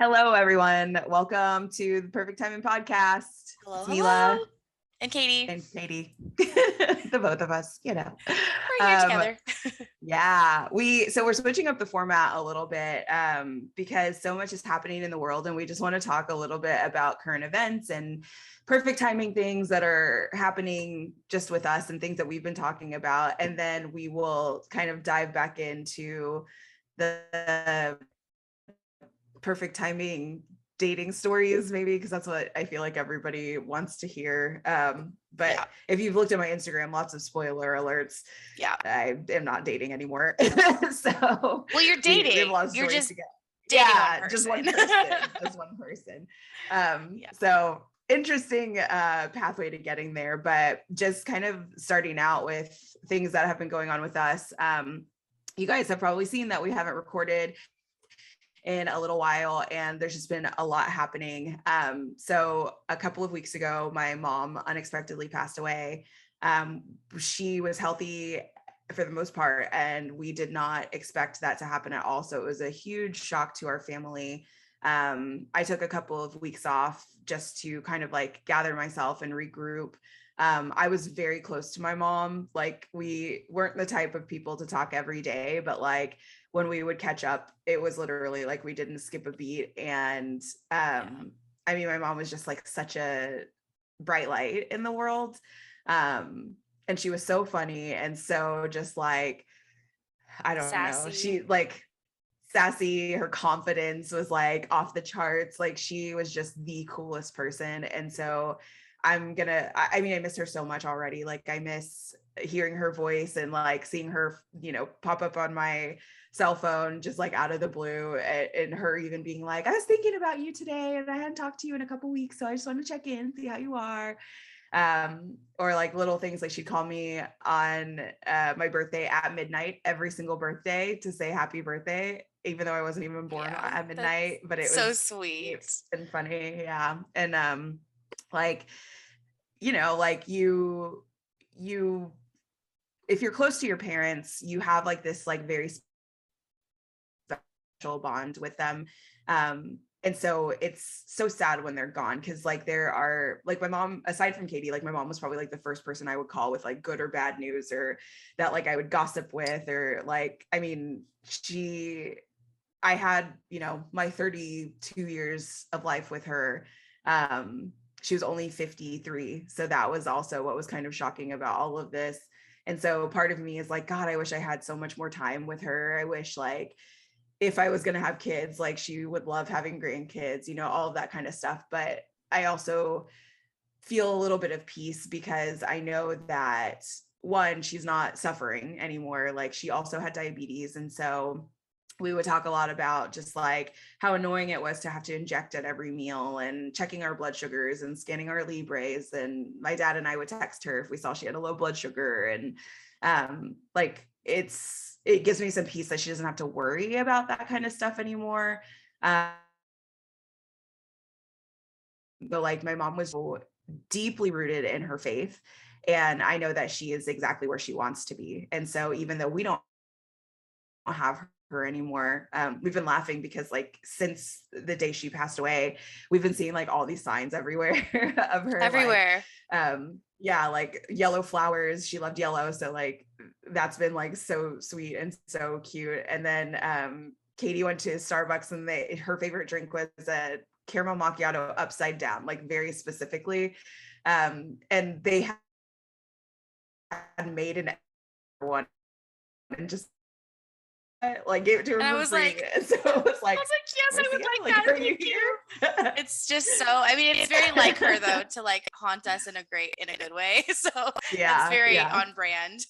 Hello, everyone. Welcome to the Perfect Timing Podcast. Hello, It's Mila and Katie. and Katie, the both of us, We're here together. Yeah, we're switching up the format a little bit because so much is happening in the world, and we just want to talk a little bit about current events and perfect timing things that are happening just with us and things that we've been talking about, and then we will kind of dive back into the perfect timing dating stories, maybe, because that's what I feel like everybody wants to hear. But if you've looked at my Instagram, lots of spoiler alerts. Yeah, I am not dating anymore. So well, you're dating. We have a lot of You're stories just to get. dating Yeah, one just person. one person. Just one person. So interesting pathway to getting there, but just kind of starting out with things that have been going on with us. You guys have probably seen that we haven't recorded in a little while, and there's just been a lot happening. So a couple of weeks ago, my mom unexpectedly passed away. She was healthy for the most part, and we did not expect that to happen at all. So it was a huge shock to our family. I took a couple of weeks off just to kind of like gather myself and regroup. I was very close to my mom. Like, we weren't the type of people to talk every day, but like when we would catch up, it was literally like we didn't skip a beat. And I mean, my mom was just like such a bright light in the world. And she was so funny and so just like, I don't Sassy. know, she like sassy, her confidence was like off the charts. Like, she was just the coolest person. And so I mean, I miss her so much already. Like, I miss hearing her voice and like seeing her, pop up on my cell phone just like out of the blue, and her even being like, I was thinking about you today and I hadn't talked to you in a couple weeks, so I just want to check in, see how you are. Or like little things, like she'd call me on my birthday at midnight every single birthday to say happy birthday, even though I wasn't even born at midnight. But it was so sweet and funny. Yeah. And like, like you if you're close to your parents, you have like this like very special bond with them. And so it's so sad when they're gone, because like there are like my mom, aside from Katie, like my mom was probably like the first person I would call with like good or bad news, or that like I would gossip with, or like, I mean, I had, my 32 years of life with her. She was only 53. So that was also what was kind of shocking about all of this. And so part of me is like, God, I wish I had so much more time with her. I wish like if I was going to have kids, like she would love having grandkids, all of that kind of stuff. But I also feel a little bit of peace because I know that, one, she's not suffering anymore. Like, she also had diabetes. And so we would talk a lot about just like how annoying it was to have to inject at every meal and checking our blood sugars and scanning our Libres. And my dad and I would text her if we saw she had a low blood sugar. And like, it gives me some peace that she doesn't have to worry about that kind of stuff anymore. But like, my mom was so deeply rooted in her faith, and I know that she is exactly where she wants to be. And so even though we don't have her anymore, we've been laughing because like since the day she passed away, we've been seeing like all these signs everywhere of her everywhere. Like yellow flowers. She loved yellow, so like that's been like so sweet and so cute. And then Katie went to Starbucks, and her favorite drink was a caramel macchiato upside down, like very specifically. And they had made an one and just like gave it to her. And I was like, so it was like, yes, I would like that. Thank you. It's just so, I mean, it's very like her though, to like haunt us in a good way. So it's very on brand.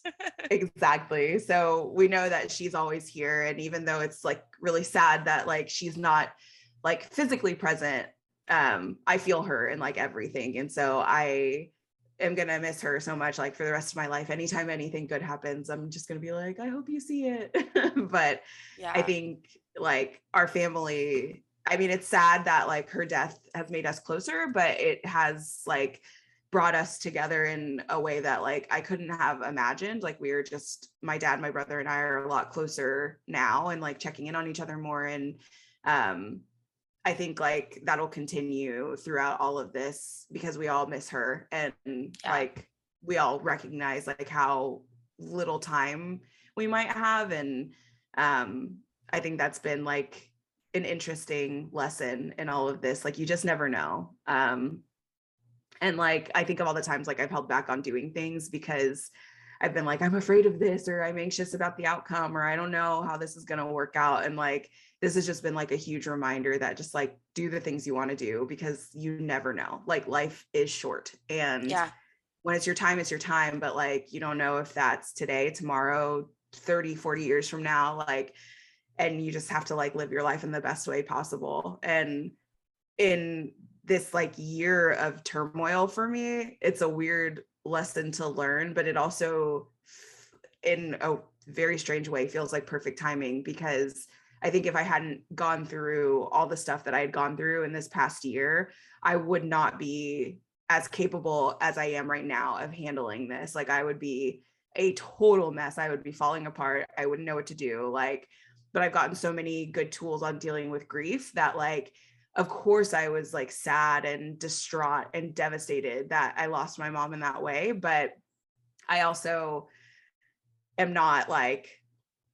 Exactly. So we know that she's always here. And even though it's like really sad that like she's not like physically present, I feel her in like everything. And so I am going to miss her so much, like for the rest of my life. Anytime anything good happens, I'm just going to be like, I hope you see it. But I think like our family, I mean, it's sad that like her death has made us closer, but it has like brought us together in a way that like I couldn't have imagined. Like, we are just, my dad, my brother and I are a lot closer now, and like checking in on each other more. And I think like that'll continue throughout all of this because we all miss her, and like we all recognize like how little time we might have. And I think that's been like an interesting lesson in all of this. Like you just never know. And like I think of all the times like I've held back on doing things because I've been like, I'm afraid of this, or I'm anxious about the outcome, or I don't know how this is going to work out. And like, this has just been like a huge reminder that just like do the things you want to do, because you never know. Like life is short, and when it's your time, it's your time. But like, you don't know if that's today, tomorrow, 30, 40 years from now, like, and you just have to like live your life in the best way possible. And in this like year of turmoil for me, it's a weird lesson to learn, but it also in a very strange way feels like perfect timing, because I think if I hadn't gone through all the stuff that I had gone through in this past year, I would not be as capable as I am right now of handling this. Like I would be a total mess. I would be falling apart. I wouldn't know what to do. Like, but I've gotten so many good tools on dealing with grief that like, of course I was like sad and distraught and devastated that I lost my mom in that way. But I also am not like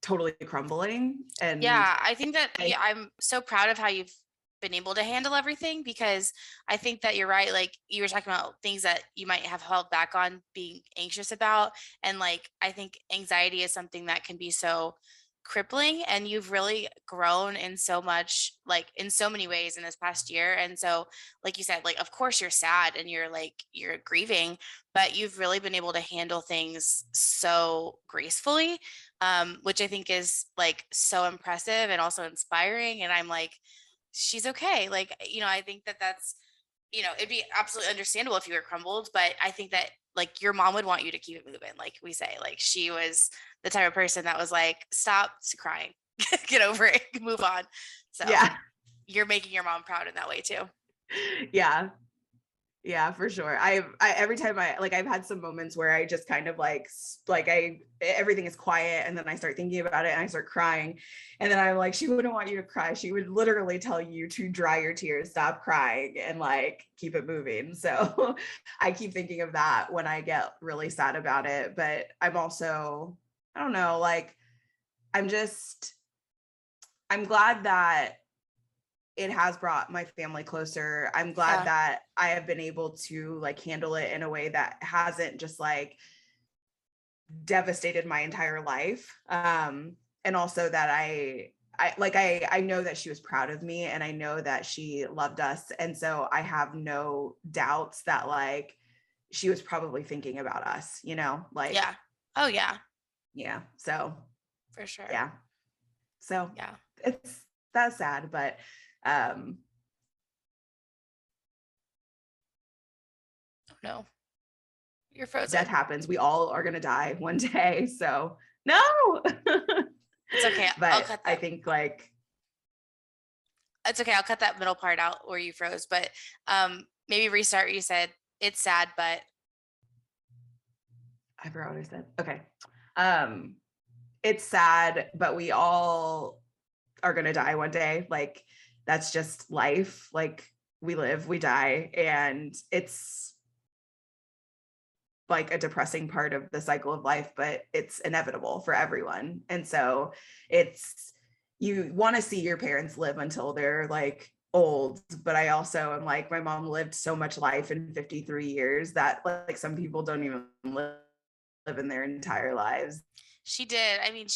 totally crumbling. And I think that I'm so proud of how you've been able to handle everything, because I think that you're right. Like you were talking about things that you might have held back on being anxious about. And like, I think anxiety is something that can be so crippling, and you've really grown in so much, like in so many ways in this past year. And so, like you said, like, of course you're sad and you're grieving, but you've really been able to handle things so gracefully, which I think is like so impressive and also inspiring. And I'm like, she's okay. Like, I think that that's, it'd be absolutely understandable if you were crumbled, but I think that like your mom would want you to keep it moving. Like we say, like she was the type of person that was like, stop crying, get over it, move on. So you're making your mom proud in that way too. Yeah, for sure. I every time I've had some moments where I just kind of like everything is quiet, and then I start thinking about it and I start crying, and then I'm like, she wouldn't want you to cry. She would literally tell you to dry your tears, stop crying, and like keep it moving. So I keep thinking of that when I get really sad about it. But I'm also, I don't know, like I'm glad that it has brought my family closer. I'm glad that I have been able to like handle it in a way that hasn't just like devastated my entire life. And also that I know that she was proud of me, and I know that she loved us. And so I have no doubts that like she was probably thinking about us, like, oh yeah, so for sure. So that's sad, but no, you're frozen. Death happens. We all are gonna die one day. So no. It's okay. But I think like it's okay. I'll cut that middle part out where you froze, but maybe restart. You said it's sad, but I forgot what I said. Okay. It's sad, but we all are gonna die one day. Like that's just life. Like we live, we die, and it's like a depressing part of the cycle of life, but it's inevitable for everyone. And so you want to see your parents live until they're like old, but I also am like, my mom lived so much life in 53 years that like some people don't even live in their entire lives. She did. I mean,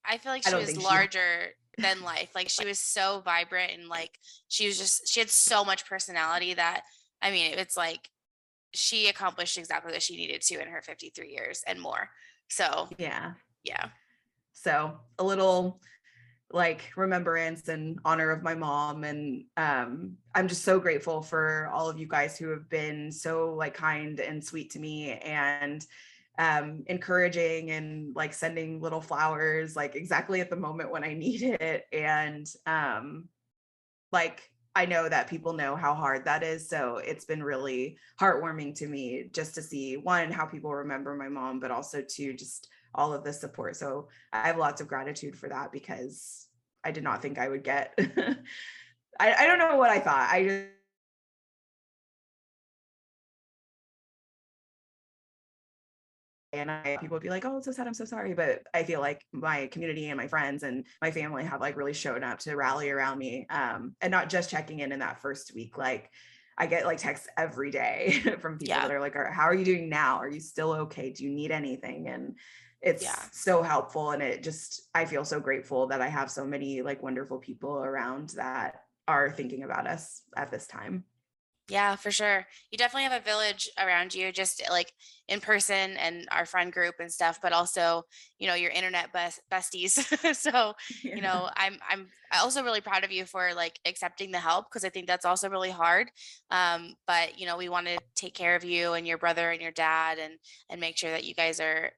I feel like she was larger than life. Like she was so vibrant, and like she had so much personality that, I mean, it's like she accomplished exactly what she needed to in her 53 years and more. So yeah. So a little like remembrance and honor of my mom. And I'm just so grateful for all of you guys who have been so like kind and sweet to me, and encouraging, and like sending little flowers like exactly at the moment when I need it. And like I know that people know how hard that is. So it's been really heartwarming to me just to see, one, how people remember my mom, but also two, just all of the support. So I have lots of gratitude for that, because I did not think I would get I don't know what I thought. I just, and people would be like, oh, it's so sad, I'm so sorry. But I feel like my community and my friends and my family have like really shown up to rally around me. And not just checking in that first week. Like I get like texts every day from people Yeah. that are like, how are you doing now? Are you still okay? Do you need anything? And Yeah. it's so helpful. And I feel so grateful that I have so many like wonderful people around that are thinking about us at this time. Yeah, for sure. You definitely have a village around you, just like in person and our friend group and stuff, but also, your internet besties. So, Yeah. I'm also really proud of you for like accepting the help because I think that's also really hard. But we want to take care of you and your brother and your dad and make sure that you guys are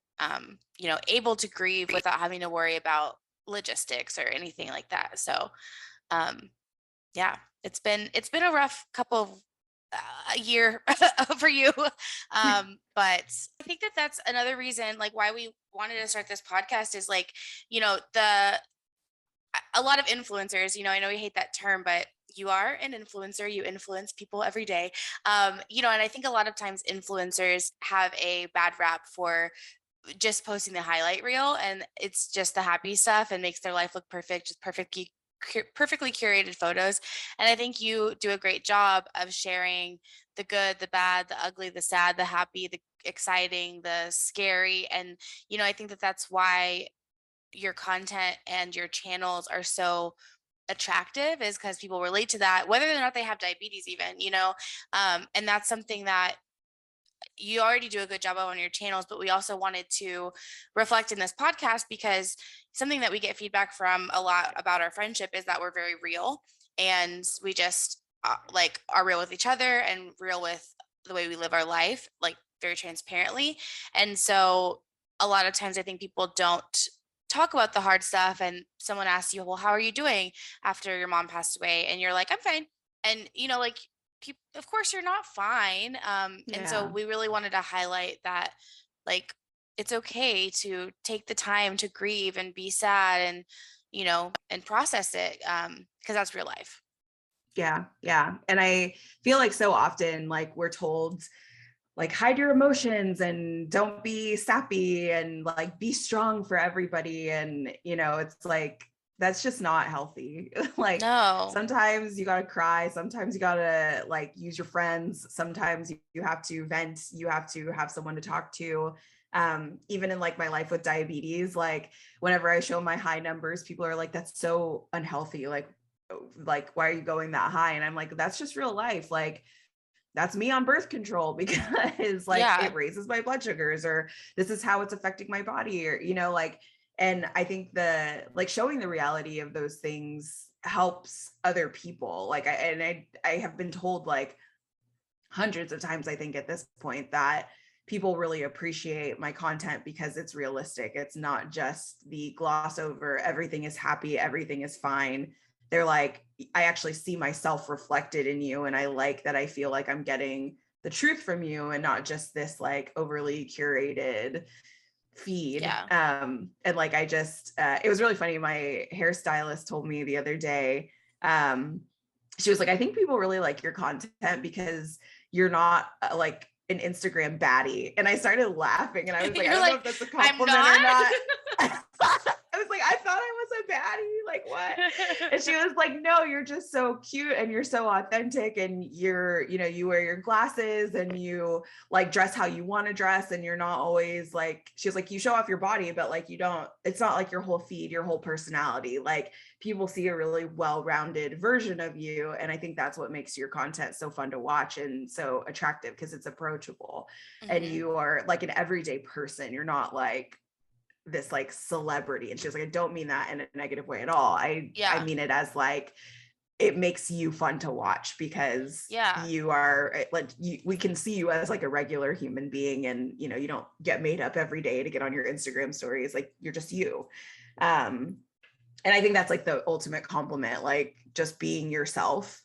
able to grieve without having to worry about logistics or anything like that. So, um, yeah, it's been a rough couple of a year for you. But I think that that's another reason like why we wanted to start this podcast is like, the a lot of influencers, I know you hate that term, but you are an influencer, you influence people every day. And I think a lot of times influencers have a bad rap for just posting the highlight reel and it's just the happy stuff and makes their life look perfect, just perfectly curated photos. And I think you do a great job of sharing the good, the bad, the ugly, the sad, the happy, the exciting, the scary. And I think that that's why your content and your channels are so attractive, is because people relate to that whether or not they have diabetes even. And that's something that you already do a good job of on your channels, but we also wanted to reflect in this podcast because something that we get feedback from a lot about our friendship is that we're very real and we just like are real with each other and real with the way we live our life, like very transparently. And so a lot of times I think people don't talk about the hard stuff and someone asks you, well, how are you doing after your mom passed away? And you're like, I'm fine. And like people, of course you're not fine. And so Yeah. we really wanted to highlight that, like, it's okay to take the time to grieve and be sad and, and process it. Cause that's real life. Yeah. Yeah. And I feel like so often, like we're told, like hide your emotions and don't be sappy and like be strong for everybody. And, it's like, that's just not healthy. Like No. sometimes you got to cry. Sometimes you got to like use your friends. Sometimes you have to vent. You have to have someone to talk to. Even in like my life with diabetes, like whenever I show my high numbers, people are like, that's so unhealthy. Like, why are you going that high? And I'm like, that's just real life. Like, that's me on birth control because like Yeah. it raises my blood sugars, or this is how it's affecting my body, or like, and I think the like showing the reality of those things helps other people. Like I have been told like hundreds of times, I think at this point, that people really appreciate my content because it's realistic. It's not just the gloss over, everything is happy, everything is fine. They're like, I actually see myself reflected in you. And I like that I feel like I'm getting the truth from you and not just this like overly curated feed. Yeah. And like, it was really funny. My hairstylist told me the other day, she was like, I think people really like your content because you're not like an Instagram baddie. And I started laughing and I was like, I You're don't know like, if that's a I'm compliment not. or not. I was like, I thought I was a baddie. Like what? And she was like, no, you're just so cute and you're so authentic and you wear your glasses and you like dress how you want to dress and you're not always like, she was like, you show off your body, but like it's not like your whole feed, your whole personality. Like people see a really well-rounded version of you. And I think that's what makes your content so fun to watch and so attractive because it's approachable. And Mhm. you are like an everyday person. You're not like this like celebrity. And she was like, I don't mean that in a negative way at all. I Yeah. mean it as like, it makes you fun to watch because Yeah. you are like we can see you as like a regular human being, and you don't get made up every day to get on your Instagram stories. Like you're just you. And I think that's like the ultimate compliment, like just being yourself.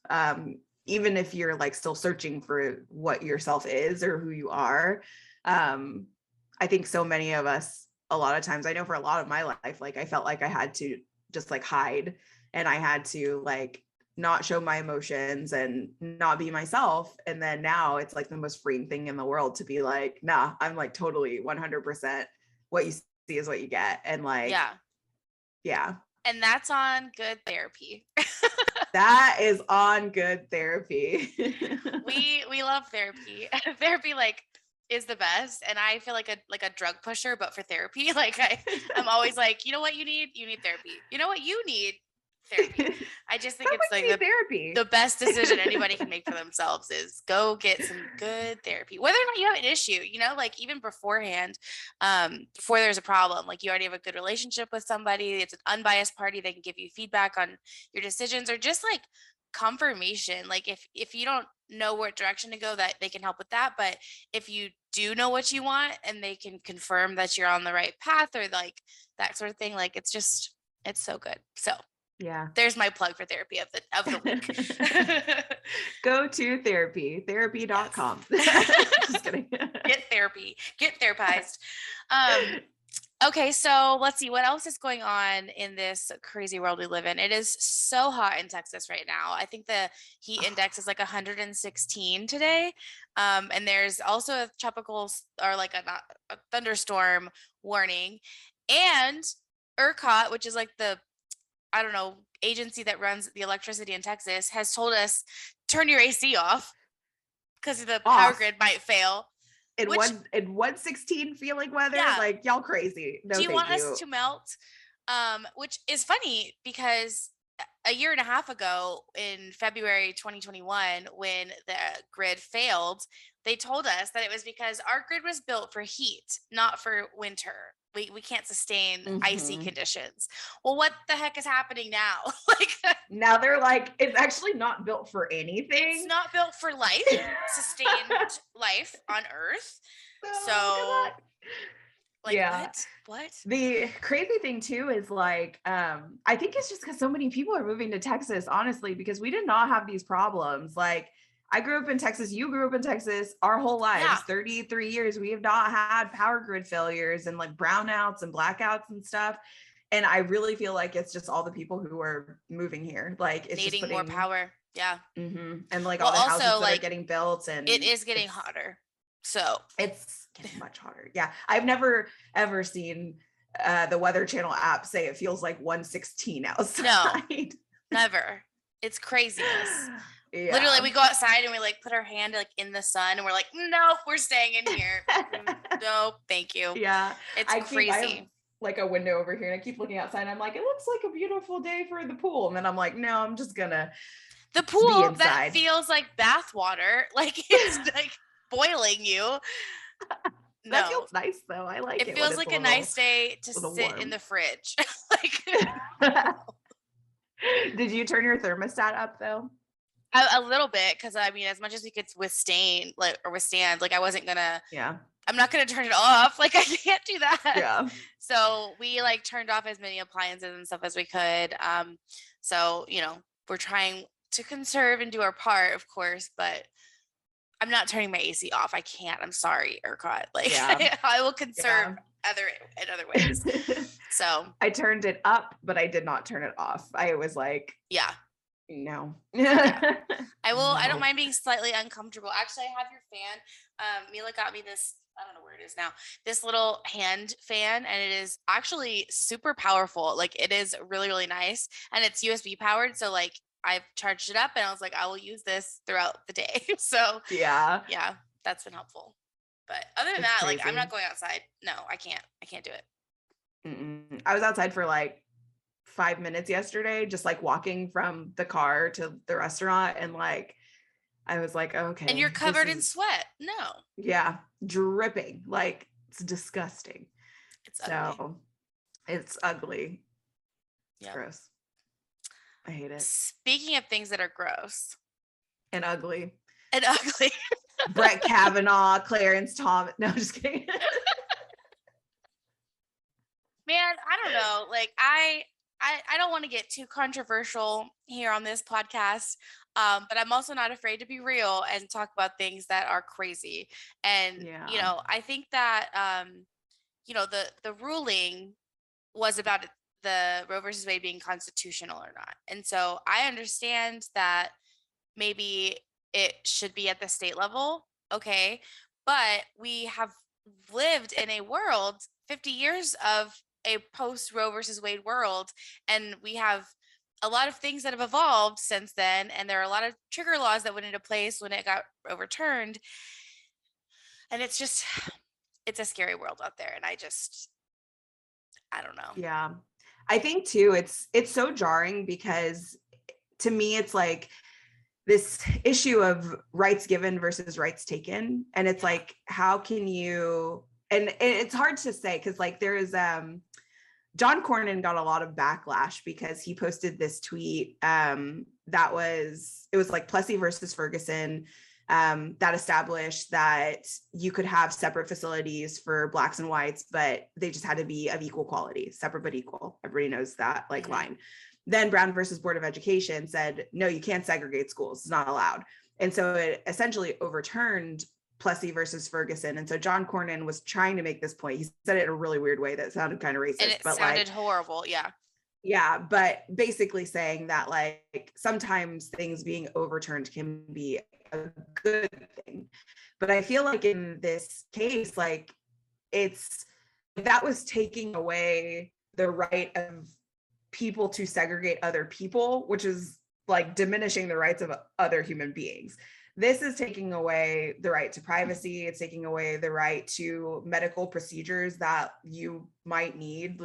Even if you're like still searching for what yourself is or who you are. I think so many of us, a lot of times, I know for a lot of my life, like I felt like I had to just like hide and I had to like not show my emotions and not be myself. And then now it's like the most freeing thing in the world to be like, nah, I'm like totally 100% what you see is what you get. And like, yeah. And that's on good therapy. That is on good therapy. We love therapy. Therapy like is the best. And I feel like a drug pusher, but for therapy. Like I'm always like, you know what you need? You need therapy. You know what you need? Therapy. I just think it's like the best decision anybody can make for themselves is go get some good therapy. Whether or not you have an issue, you know, like even beforehand, before there's a problem, like you already have a good relationship with somebody, it's an unbiased party, they can give you feedback on your decisions or just like confirmation. Like if you don't know what direction to go, that they can help with that. But if you do know what you want and they can confirm that you're on the right path or like that sort of thing, like it's so good. So yeah, there's my plug for therapy of the week. Go to therapy.com. Just kidding. Get therapy, get therapized. Okay, so let's see what else is going on in this crazy world we live in. It is so hot in Texas right now. I think the heat index is like 116 today. And there's also a tropical or like a thunderstorm warning. And ERCOT, which is like the agency that runs the electricity in Texas, has told us turn your AC off because the power grid might fail. In 116 feeling weather, like y'all crazy. No, do you want us to melt? Which is funny because a year and a half ago in February 2021, when the grid failed, they told us that it was because our grid was built for heat, not for winter. We can't sustain icy conditions. Well, what the heck is happening now? Like now they're like, it's actually not built for anything. It's not built for life, sustained life on Earth. So like, yeah. What? The crazy thing too is like, I think it's just because so many people are moving to Texas, honestly, because we did not have these problems. Like I grew up in Texas. You grew up in Texas our whole lives, 33 years. We have not had power grid failures and like brownouts and blackouts and stuff. And I really feel like it's just all the people who are moving here. Like it's needing just more power. Yeah. And like all the houses that are getting built, and it is getting hotter. So it's getting much hotter. Yeah. I've never ever seen the Weather Channel app say it feels like 116 outside. No, never. It's craziness. Yeah. Literally, we go outside and we like put our hand like in the sun and we're like, nope, we're staying in here. No, thank you. Yeah. It's crazy. I have like a window over here and I keep looking outside and I'm like, it looks like a beautiful day for the pool. And then I'm like, no, I'm just gonna the pool that feels like bath water. Like it's like boiling you. That feels nice though. I like it. It feels like a nice day to sit in the fridge. Like Did you turn your thermostat up though? A little bit, because I mean, as much as we could withstand, like I wasn't gonna. Yeah. I'm not gonna turn it off. Like I can't do that. Yeah. So we like turned off as many appliances and stuff as we could. So we're trying to conserve and do our part, of course, but I'm not turning my AC off. I can't. I'm sorry, ERCOT. Like I will conserve in other ways. So I turned it up, but I did not turn it off. I was like, no. I will. No. I don't mind being slightly uncomfortable. Actually, I have your fan. Mila got me this. I don't know where it is now. This little hand fan, and it is actually super powerful. Like it is really, really nice, and it's USB powered. So like I've charged it up, and I was like, I will use this throughout the day. So yeah, that's been helpful. But other than that, crazy. Like I'm not going outside. No, I can't. I can't do it. I was outside for like 5 minutes yesterday, just like walking from the car to the restaurant, and like I was like, okay. And you're covered in sweat. No. Yeah, dripping. Like it's disgusting. It's ugly. So it's ugly. It's gross. I hate it. Speaking of things that are gross and ugly. Brett Kavanaugh, Clarence Thomas. No, I'm just kidding. Man, I don't know. Like I don't want to get too controversial here on this podcast, but I'm also not afraid to be real and talk about things that are crazy. And I think that the ruling was about the Roe versus Wade being constitutional or not. And so I understand that maybe it should be at the state level. Okay. But we have lived in a world 50 years of a post Roe versus Wade world. And we have a lot of things that have evolved since then. And there are a lot of trigger laws that went into place when it got overturned. And it's just, it's a scary world out there. And I don't know. Yeah. I think too, it's so jarring because to me, it's like this issue of rights given versus rights taken. And it's like, how can you, and it's hard to say, because like there is John Cornyn got a lot of backlash because he posted this tweet it was like Plessy versus Ferguson, that established that you could have separate facilities for Blacks and whites, but they just had to be of equal quality, separate but equal. Everybody knows that line. Then Brown versus Board of Education said, no, you can't segregate schools. It's not allowed. And so it essentially overturned Plessy versus Ferguson. And so John Cornyn was trying to make this point. He said it in a really weird way that sounded kind of racist. And it sounded horrible. Yeah. Yeah. But basically saying that like sometimes things being overturned can be a good thing. But I feel like in this case, like that was taking away the right of people to segregate other people, which is like diminishing the rights of other human beings. This is taking away the right to privacy. It's taking away the right to medical procedures that you might need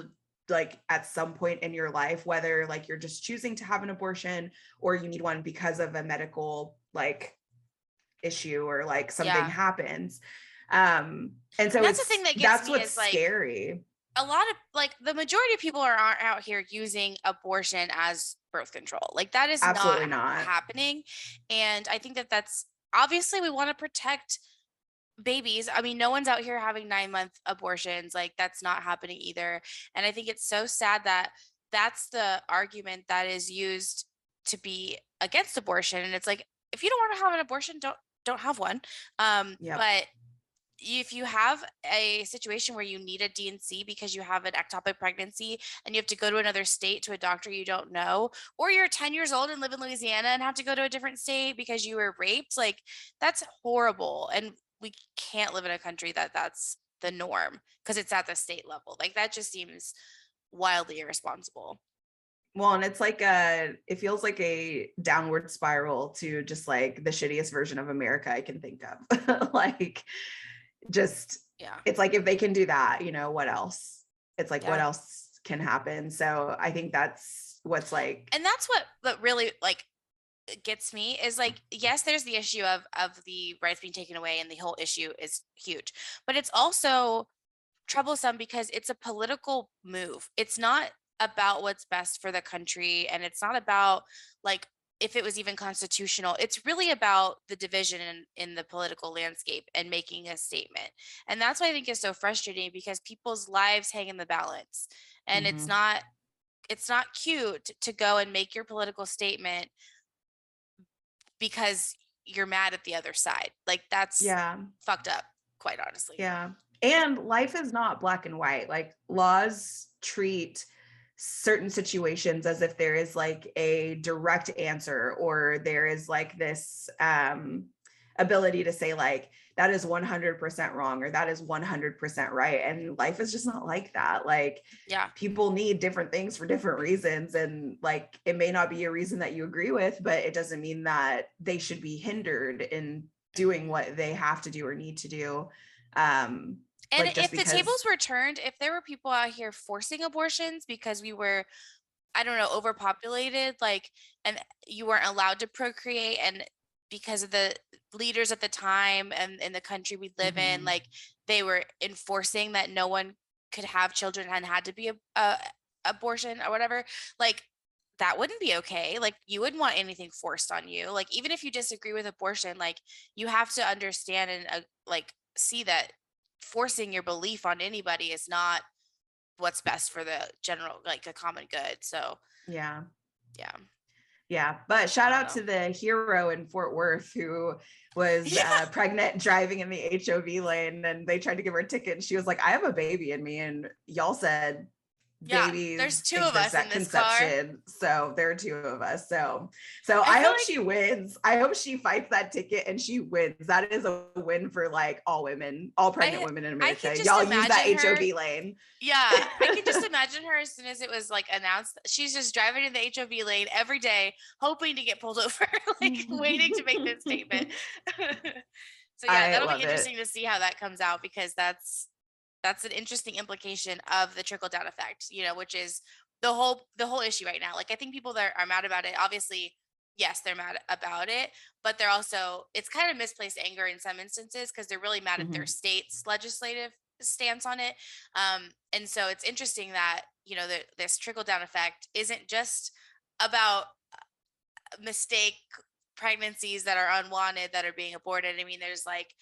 like at some point in your life, whether like you're just choosing to have an abortion or you need one because of a medical like issue or like something happens. And so that's the thing that gets me what's is like scary. A lot of like the majority of people aren't out here using abortion as birth control. Like that is Absolutely not happening. And I think that that's obviously we want to protect babies. I mean, no one's out here having 9-month abortions. Like that's not happening either. And I think it's so sad that that's the argument that is used to be against abortion. And it's like, if you don't want to have an abortion, don't have one. But if you have a situation where you need a D&C because you have an ectopic pregnancy and you have to go to another state to a doctor you don't know, or you're 10 years old and live in Louisiana and have to go to a different state because you were raped, like that's horrible. And we can't live in a country that's the norm because it's at the state level. Like that just seems wildly irresponsible. Well, and it's like it feels like a downward spiral to just like the shittiest version of America I can think of. Like just it's like if they can do that, you know, what else? It's like what else can happen? So I think that's what's like, and that's what really like gets me is like, yes, there's the issue of the rights being taken away, and the whole issue is huge, but it's also troublesome because it's a political move. It's not about what's best for the country, and it's not about like if it was even constitutional. It's really about the division in the political landscape and making a statement. And that's why I think is so frustrating, because people's lives hang in the balance. And it's not cute to go and make your political statement because you're mad at the other side. Like that's fucked up, quite honestly. Yeah. And life is not black and white. Like laws treat certain situations as if there is like a direct answer, or there is like this ability to say like that is 100% wrong or that is 100% right. And life is just not like that. Like people need different things for different reasons, and like it may not be a reason that you agree with, but it doesn't mean that they should be hindered in doing what they have to do or need to do. And like if the tables were turned, if there were people out here forcing abortions because we were, I don't know, overpopulated, like, and you weren't allowed to procreate, and because of the leaders at the time and in the country we live in, like they were enforcing that no one could have children and had to be a abortion or whatever, like that wouldn't be okay. Like you wouldn't want anything forced on you. Like even if you disagree with abortion, like you have to understand and like see that forcing your belief on anybody is not what's best for the general, like the common good. So yeah. But shout out to the hero in Fort Worth who was pregnant driving in the HOV lane, and they tried to give her a ticket and she was like, I have a baby in me, and y'all said Yeah, babies there's two of exist us in at this car. conception. So there are two of us. So I I feel hope like, she wins. I hope she fights that ticket and she wins. That is a win for like all women, all pregnant I women in I can America. just Y'all use that imagine her. HOV lane. Yeah, I can just imagine her as soon as it was like announced. She's just driving in the HOV lane every day, hoping to get pulled over, like waiting to make this statement. So yeah, I that'll be love it. interesting to see how that comes out, because that's an interesting implication of the trickle down effect, which is the whole issue right now. Like, I think people that are mad about it, obviously, yes, they're mad about it, but they're also, it's kind of misplaced anger in some instances, because they're really mad at their Mhm. state's legislative stance on it. And so it's interesting that, this trickle down effect isn't just about mistake pregnancies that are unwanted, that are being aborted. I mean, there's like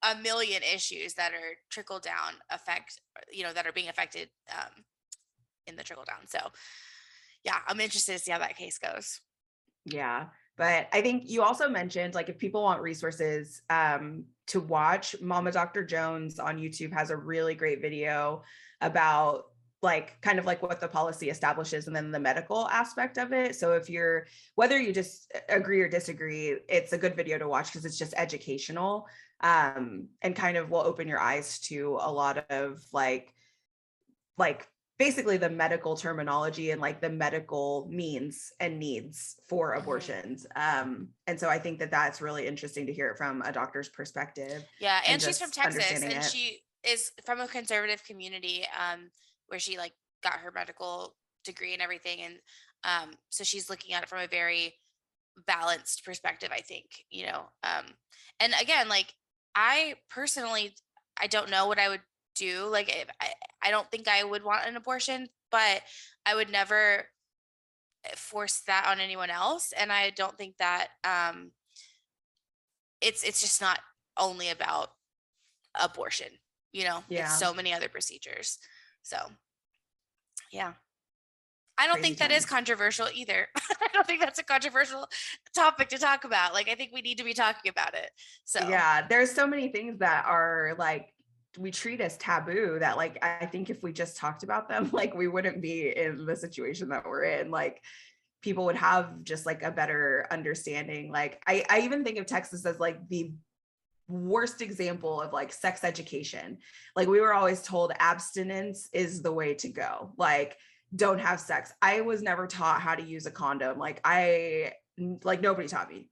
a million issues that are trickle down effect, that are being affected in the trickle down. So yeah, I'm interested to see how that case goes. Yeah. But I think you also mentioned, like, if people want resources to watch, Mama Dr. Jones on YouTube has a really great video about like kind of like what the policy establishes and then the medical aspect of it. So if you're, whether you just agree or disagree, it's a good video to watch because it's just educational, and kind of will open your eyes to a lot of like basically the medical terminology and like the medical means and needs for Mhm. abortions. And so I think that that's really interesting to hear it from a doctor's perspective Yeah, and and she's from just Texas, understanding and it. she is from a conservative community, where she like got her medical degree and everything, and so she's looking at it from a very balanced perspective, I think, and again, like, I personally, I don't know what I would do. Like, if I don't think I would want an abortion, but I would never force that on anyone else. And I don't think that it's just not only about abortion, it's Yeah, so many other procedures. So yeah. I don't crazy think that is times. controversial either. I don't think that's a controversial topic to talk about. Like, I think we need to be talking about it. So, Yeah, there's so many things that are like we treat as taboo that like I think if we just talked about them, like we wouldn't be in the situation that we're in. Like people would have just like a better understanding. Like I even think of Texas as like the worst example of like sex education. Like we were always told abstinence is the way to go. Like don't have sex. I was never taught how to use a condom. Like nobody taught me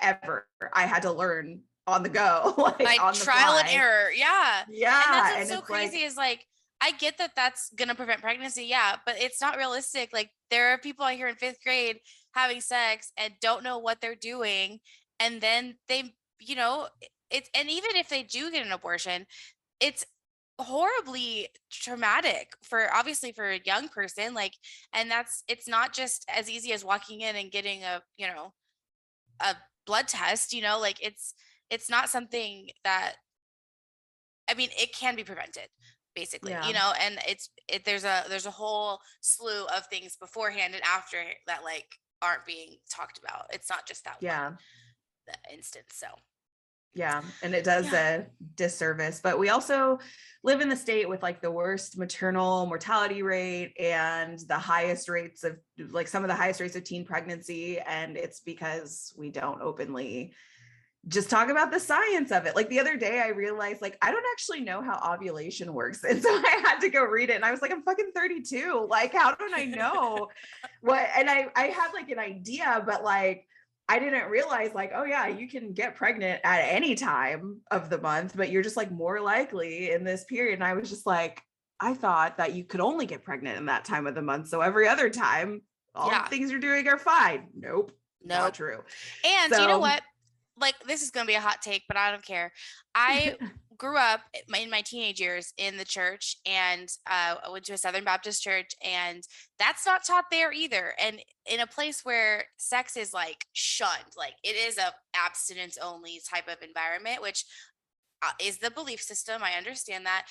ever. I had to learn on the go, like by on the trial and fly. error. Yeah. And that's Yeah, what's and so it's crazy like is, like, I get that that's going to prevent pregnancy. Yeah. But it's not realistic. Like, there are people out here in fifth grade having sex and don't know what they're doing. And then they, it's, and even if they do get an abortion, it's horribly traumatic, for obviously for a young person. Like, and it's not just as easy as walking in and getting a blood test, like, it's not something that, I mean, it can be prevented, basically, yeah, and there's a whole slew of things beforehand and after that, like, aren't being talked about. It's not just that one yeah. instance. So Yeah, and it does yeah. a disservice. But we also live in the state with like the worst maternal mortality rate and the highest rates of like some of the highest rates of teen pregnancy. And it's because we don't openly just talk about the science of it. Like the other day, I realized like I don't actually know how ovulation works. And so I had to go read it. And I was like, I'm fucking 32. Like, how don't I know what? And I had like an idea, but like I didn't realize like, oh yeah, you can get pregnant at any time of the month, but you're just like more likely in this period. And I was just like, I thought that you could only get pregnant in that time of the month. So every other time, all the Yeah. things you're doing are fine. Nope, not Nope. true. And you know So what? Like, this is going to be a hot take, but I don't care. I grew up in my teenage years in the church, and I went to a Southern Baptist church, and that's not taught there either. And in a place where sex is like shunned, like it is a abstinence only type of environment, which is the belief system. I understand that.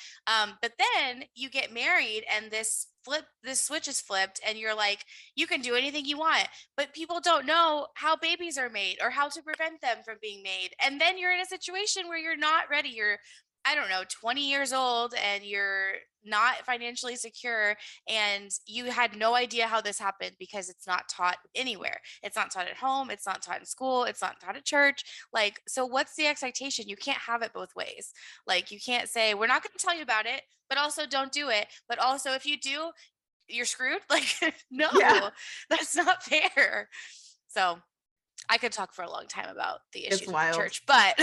But then you get married and this switch is flipped, and you're like, you can do anything you want, but people don't know how babies are made or how to prevent them from being made. And then you're in a situation where you're not ready. I don't know, 20 years old and you're not financially secure and you had no idea how this happened because it's not taught anywhere. It's not taught at home. It's not taught in school. It's not taught at church. Like, so what's the expectation? You can't have it both ways. Like, you can't say, we're not going to tell you about it, but also don't do it. But also, if you do, you're screwed. Like, Yeah. no, that's not fair. So I could talk for a long time about the It's issues with the wild. church, but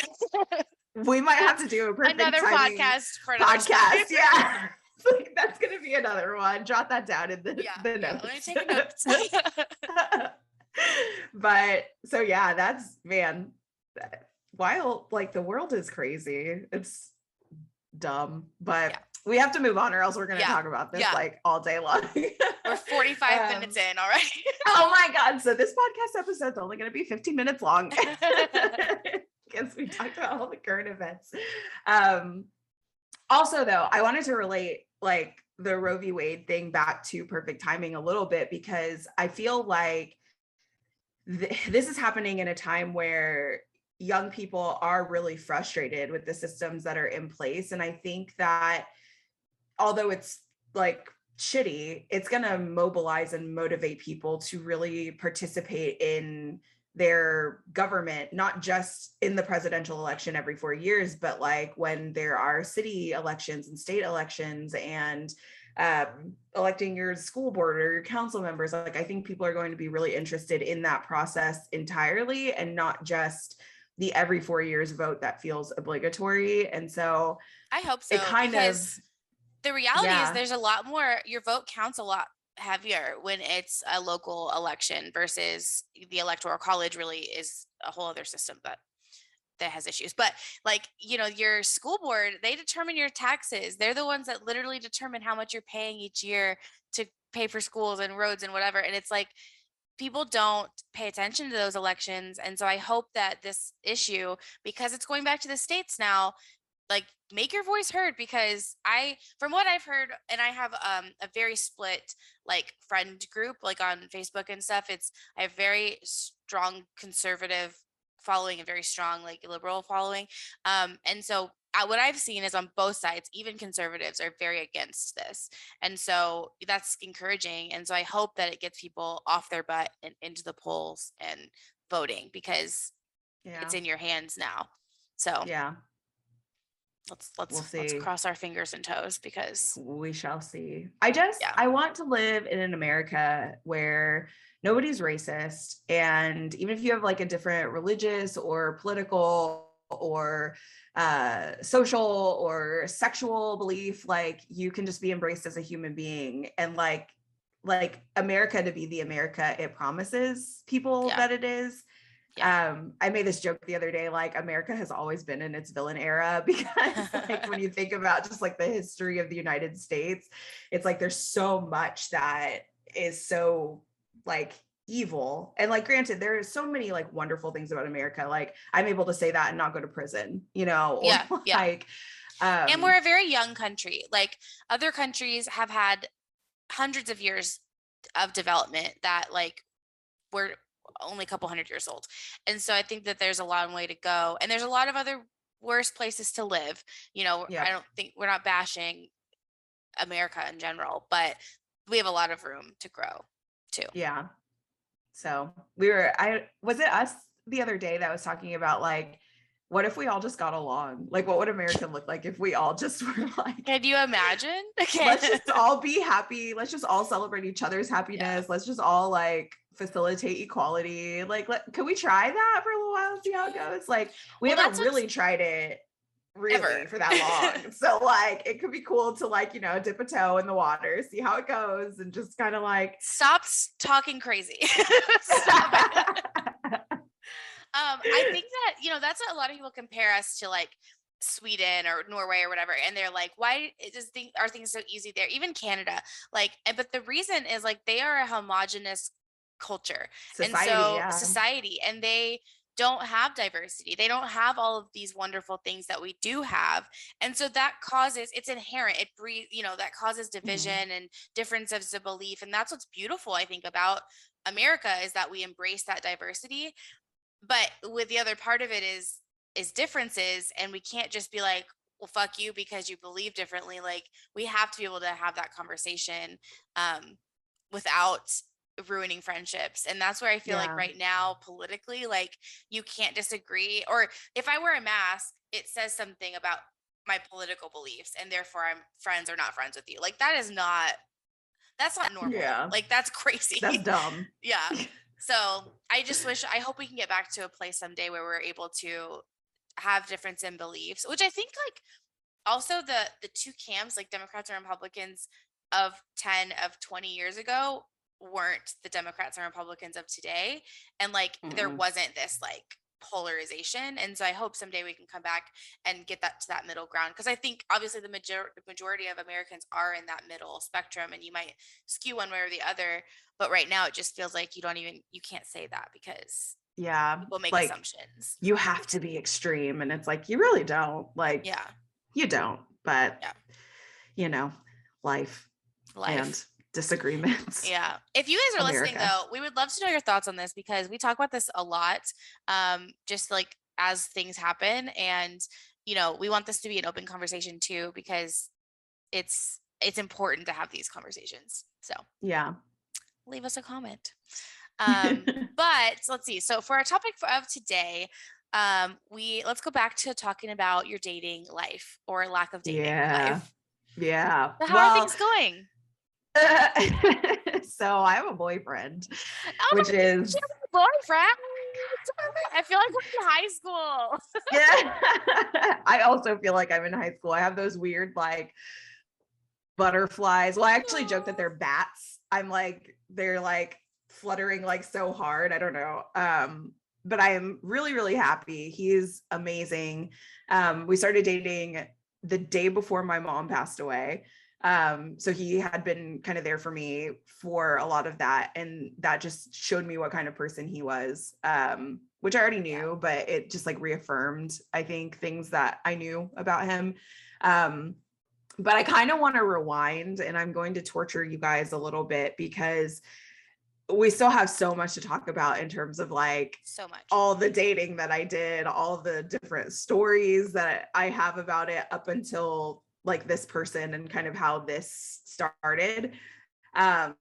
we might have to do a perfect another timing podcast for another podcast. Yeah. Like, that's going to be another one. Jot that down in the notes. Let me take notes. But so, yeah, that's, man, wild. Like, the world is crazy. It's dumb, but we have to move on or else we're going to talk about this like all day long. We're 45 minutes in already. Oh my God. So this podcast episode's only going to be 15 minutes long. Because we talked about all the current events. Also, though, I wanted to relate like the Roe v. Wade thing back to perfect timing a little bit, because I feel like this is happening in a time where young people are really frustrated with the systems that are in place. And I think that although it's like shitty, it's going to mobilize and motivate people to really participate in their government, not just in the presidential election every 4 years, but like when there are city elections and state elections and electing your school board or your council members. Like, I think people are going to be really interested in that process entirely, and not just the every 4 years vote that feels obligatory. And so I hope so, because the reality is there's a lot more, your vote counts a lot heavier when it's a local election versus the electoral college really is a whole other system that has issues. But like, you know, your school board, they determine your taxes. They're the ones that literally determine how much you're paying each year to pay for schools and roads and whatever. And it's like, people don't pay attention to those elections. And so I hope that this issue, because it's going back to the states now, like, make your voice heard, because from what I've heard, and I have a very split like friend group, like on Facebook and stuff, I have very strong conservative following and very strong like liberal following. And so what I've seen is on both sides, even conservatives are very against this. And so that's encouraging. And so I hope that it gets people off their butt and into the polls and voting, because it's in your hands now. So let's cross our fingers and toes, because we shall see. I want to live in an America where nobody's racist. And even if you have like a different religious or political or social or sexual belief, like, you can just be embraced as a human being, and like America to be the America it promises people that it is. I made this joke the other day, like, America has always been in its villain era, because like when you think about just like the history of the United States, it's like there's so much that is so like evil. And like, granted, there are so many like wonderful things about America. Like, I'm able to say that and not go to prison, you know, like, and we're a very young country. Like, other countries have had hundreds of years of development that like we're only a couple hundred years old. And so I think that there's a long way to go, and there's a lot of other worse places to live. You know, I don't think, we're not bashing America in general, but we have a lot of room to grow too. Yeah. So was it us the other day that was talking about like, what if we all just got along? Like, what would America look like if we all just were like, can you imagine? Let's just all be happy. Let's just all celebrate each other's happiness. Let's just all like facilitate equality. Like, can we try that for a little while and see how it goes? Like, we haven't really tried it really for that long. So like, it could be cool to like, you know, dip a toe in the water, see how it goes, and just kind of like stop talking crazy. Stop it. I think that, you know, that's what a lot of people compare us to, like Sweden or Norway or whatever, and they're like, why are things so easy there? Even Canada, like, but the reason is like they are a homogenous culture, society, and they don't have diversity. They don't have all of these wonderful things that we do have, and so that causes, it's inherent. It breeds, you know, that causes division and differences of belief, and that's what's beautiful, I think, about America, is that we embrace that diversity. But with the other part of it is differences, and we can't just be like, well, fuck you because you believe differently. Like, we have to be able to have that conversation without ruining friendships. And that's where I feel like Yeah. right now, politically, like, you can't disagree. Or if I wear a mask, it says something about my political beliefs, and therefore I'm friends or not friends with you. Like, that's not normal. Yeah. Like, that's crazy. That's dumb. Yeah. So I hope we can get back to a place someday where we're able to have difference in beliefs, which I think, like, also the two camps, like Democrats and Republicans of 10 of 20 years ago, weren't the Democrats and Republicans of today. And like, there Mm-mm. wasn't this like polarization. And so I hope someday we can come back and get that to that middle ground. Cause I think obviously the majority of Americans are in that middle spectrum, and you might skew one way or the other. But right now it just feels like you can't say that because Yeah. people make Like, assumptions. you have to be extreme. And it's like, you really don't. Like, Yeah. you don't. But, Yeah. you know, life and disagreements. Yeah. If you guys are listening, America. though, we would love to know your thoughts on this, because we talk about this a lot, just like as things happen. And, we want this to be an open conversation too, because it's important to have these conversations. So Yeah. leave us a comment. But let's see. So for our topic of today, let's go back to talking about your dating life or lack of dating life. Yeah. So how are things going? So I have a boyfriend, Oh, which is boyfriend. I feel like we're in high school. Yeah. I also feel like I'm in high school. I have those weird like butterflies. Well, I actually joke that they're bats. They're like fluttering like so hard. I don't know. But I am really, really happy. He's amazing. We started dating the day before my mom passed away. So he had been kind of there for me for a lot of that. And that just showed me what kind of person he was, which I already knew, but it just like reaffirmed, I think, things that I knew about him. But I kind of want to rewind, and I'm going to torture you guys a little bit because we still have so much to talk about in terms of like so much, all the dating that I did, all the different stories that I have about it up until like this person and kind of how this started. And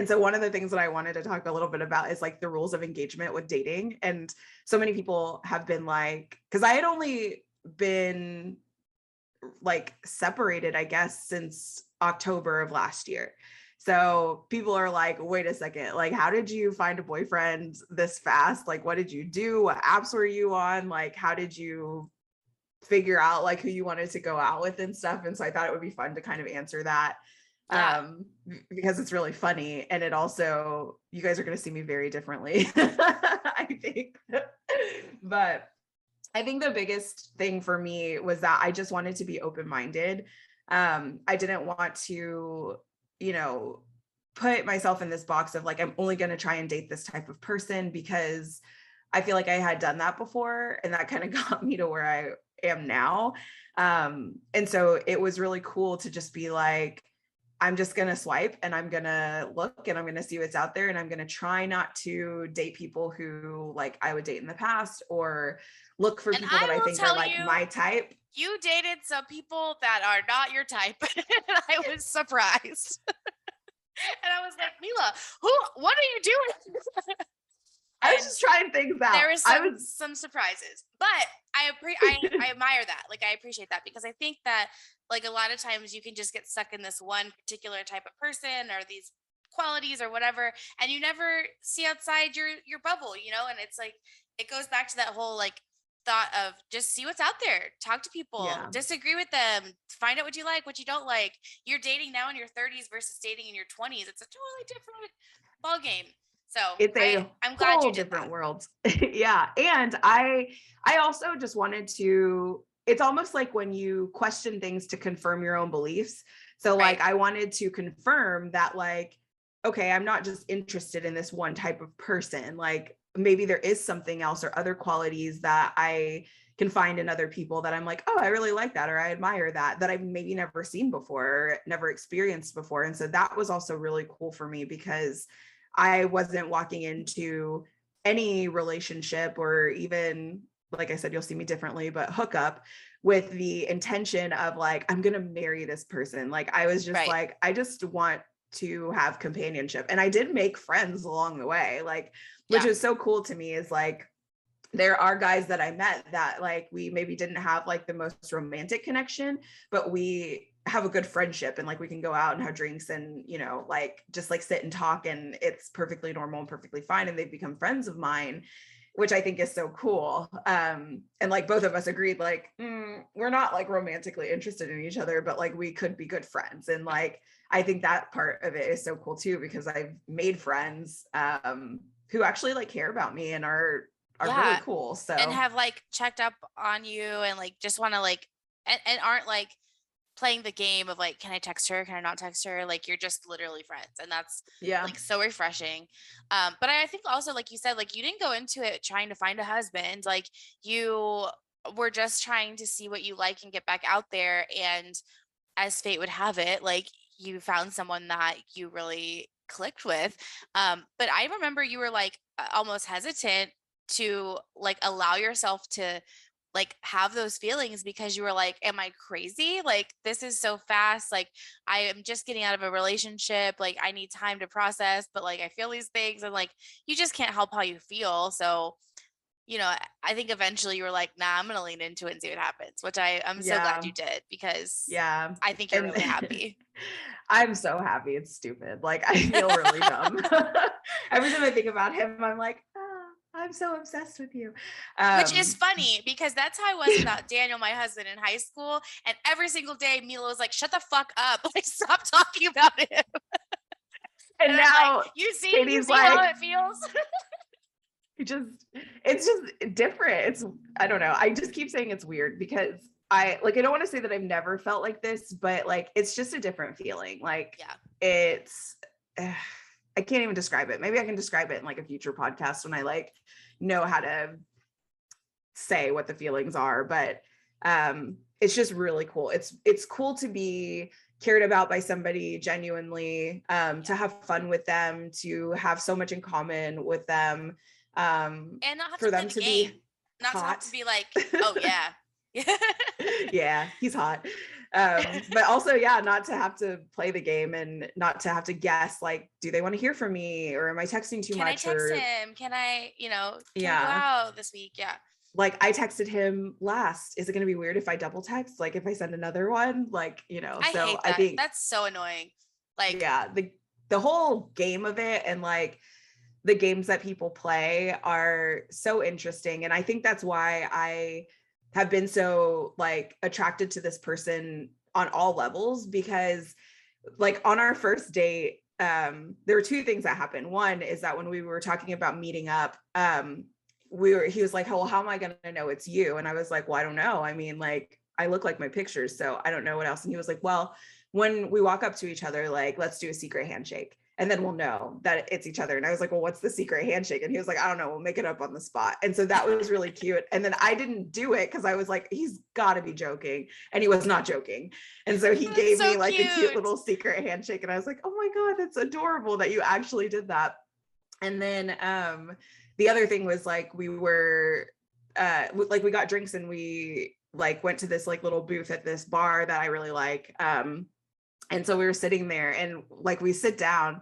so one of the things that I wanted to talk a little bit about is like the rules of engagement with dating. And so many people have been like, because I had only been like separated, I guess, since October of last year. So people are like, wait a second, like, how did you find a boyfriend this fast? Like, what did you do? What apps were you on? Like, how did you figure out like who you wanted to go out with and stuff? And so I thought it would be fun to kind of answer that. Because it's really funny. And it also, you guys are going to see me very differently, I think. But I think the biggest thing for me was that I just wanted to be open-minded. I didn't want to, put myself in this box of like, I'm only going to try and date this type of person, because I feel like I had done that before, and that kind of got me to where I am now. And so it was really cool to just be like, I'm just going to swipe and I'm going to look and I'm going to see what's out there. And I'm going to try not to date people who like I would date in the past, or look for people that I think are like my type. You dated some people that are not your type. And I was surprised. And I was like, Mila, what are you doing? I was just trying things out. There was some surprises, but I admire that. Like, I appreciate that, because I think that like a lot of times you can just get stuck in this one particular type of person or these qualities or whatever, and you never see outside your bubble, and it's like, it goes back to that whole like thought of just see what's out there, talk to people, disagree with them, find out what you like, what you don't like. You're dating now in your 30s versus dating in your 20s. It's a totally different ball game. So I'm glad you did different that. world. Yeah. And I also just wanted to, it's almost like when you question things to confirm your own beliefs. So like, I wanted to confirm that like, okay, I'm not just interested in this one type of person. Like maybe there is something else or other qualities that I can find in other people that I'm like, oh, I really like that, or I admire that I've maybe never seen before, or never experienced before. And so that was also really cool for me, because I wasn't walking into any relationship or even like I said, you'll see me differently, but hook up with the intention of like, I'm going to marry this person. Like, I was just like, I just want to have companionship. And I did make friends along the way, like, which was so cool to me, is like, there are guys that I met that like, we maybe didn't have like the most romantic connection, but we have a good friendship, and like, we can go out and have drinks and, you know, like just like sit and talk, and it's perfectly normal and perfectly fine. And they've become friends of mine, which I think is so cool. And like, both of us agreed, like, we're not like romantically interested in each other, but like, we could be good friends. And like, I think that part of it is so cool too, because I've made friends who actually like care about me and are really cool. So, and have like checked up on you and like just want to like, and aren't like playing the game of like, can I text her? Can I not text her? Like, you're just literally friends. And that's like so refreshing. But I think also, like you said, like, you didn't go into it trying to find a husband. Like, you were just trying to see what you like and get back out there. And as fate would have it, like, you found someone that you really clicked with. But I remember you were like almost hesitant to like allow yourself to like have those feelings, because you were like, am I crazy? Like, this is so fast. Like, I am just getting out of a relationship. Like, I need time to process, but like, I feel these things, and like, you just can't help how you feel. So, you know, I think eventually you were like, nah, I'm going to lean into it and see what happens, which I'm so glad you did, because I think you're and really happy. I'm so happy. It's stupid. Like, I feel really dumb. Every time I think about him, I'm like, I'm so obsessed with you. Which is funny, because that's how I was about Daniel, my husband, in high school. And every single day, Mila was like, shut the fuck up. Like, stop talking about him. And now like, you see Katie's how like, it feels? it's just different. It's, I don't know. I just keep saying it's weird, because I don't want to say that I've never felt like this, but like, it's just a different feeling. Like, it's, I can't even describe it. Maybe I can describe it in like a future podcast when I like know how to say what the feelings are. But it's just really cool. It's cool to be cared about by somebody genuinely, to have fun with them, to have so much in common with them, and not have for to play them the to game. be Not hot. to have to be like, oh yeah. Yeah, he's hot. But also, not to have to play the game, and not to have to guess, like, do they want to hear from me, or am I texting too much? Can I text him? Can I, can we go out this week? Yeah. Like, I texted him last. Is it going to be weird if I double text? Like, if I send another one, like, I so hate that. I think That's so annoying. Like, the whole game of it, and like the games that people play, are so interesting. And I think that's why I have been so like attracted to this person on all levels, because like on our first date, there were two things that happened. One is that when we were talking about meeting up, he was like, oh, well, how am I going to know it's you? And I was like, well, I don't know. I mean, like, I look like my pictures, so I don't know what else. And he was like, well, when we walk up to each other, like, let's do a secret handshake, and then we'll know that it's each other. And I was like, well, what's the secret handshake? And he was like, I don't know, we'll make it up on the spot. And so that was really cute. And then I didn't do it, because I was like, he's got to be joking. And he was not joking. And so he gave me like a cute little secret handshake. And I was like, oh my God, that's adorable that you actually did that. And then the other thing was like, we were like, we got drinks, and we like went to this like little booth at this bar that I really like. And so we were sitting there, and like, we sit down,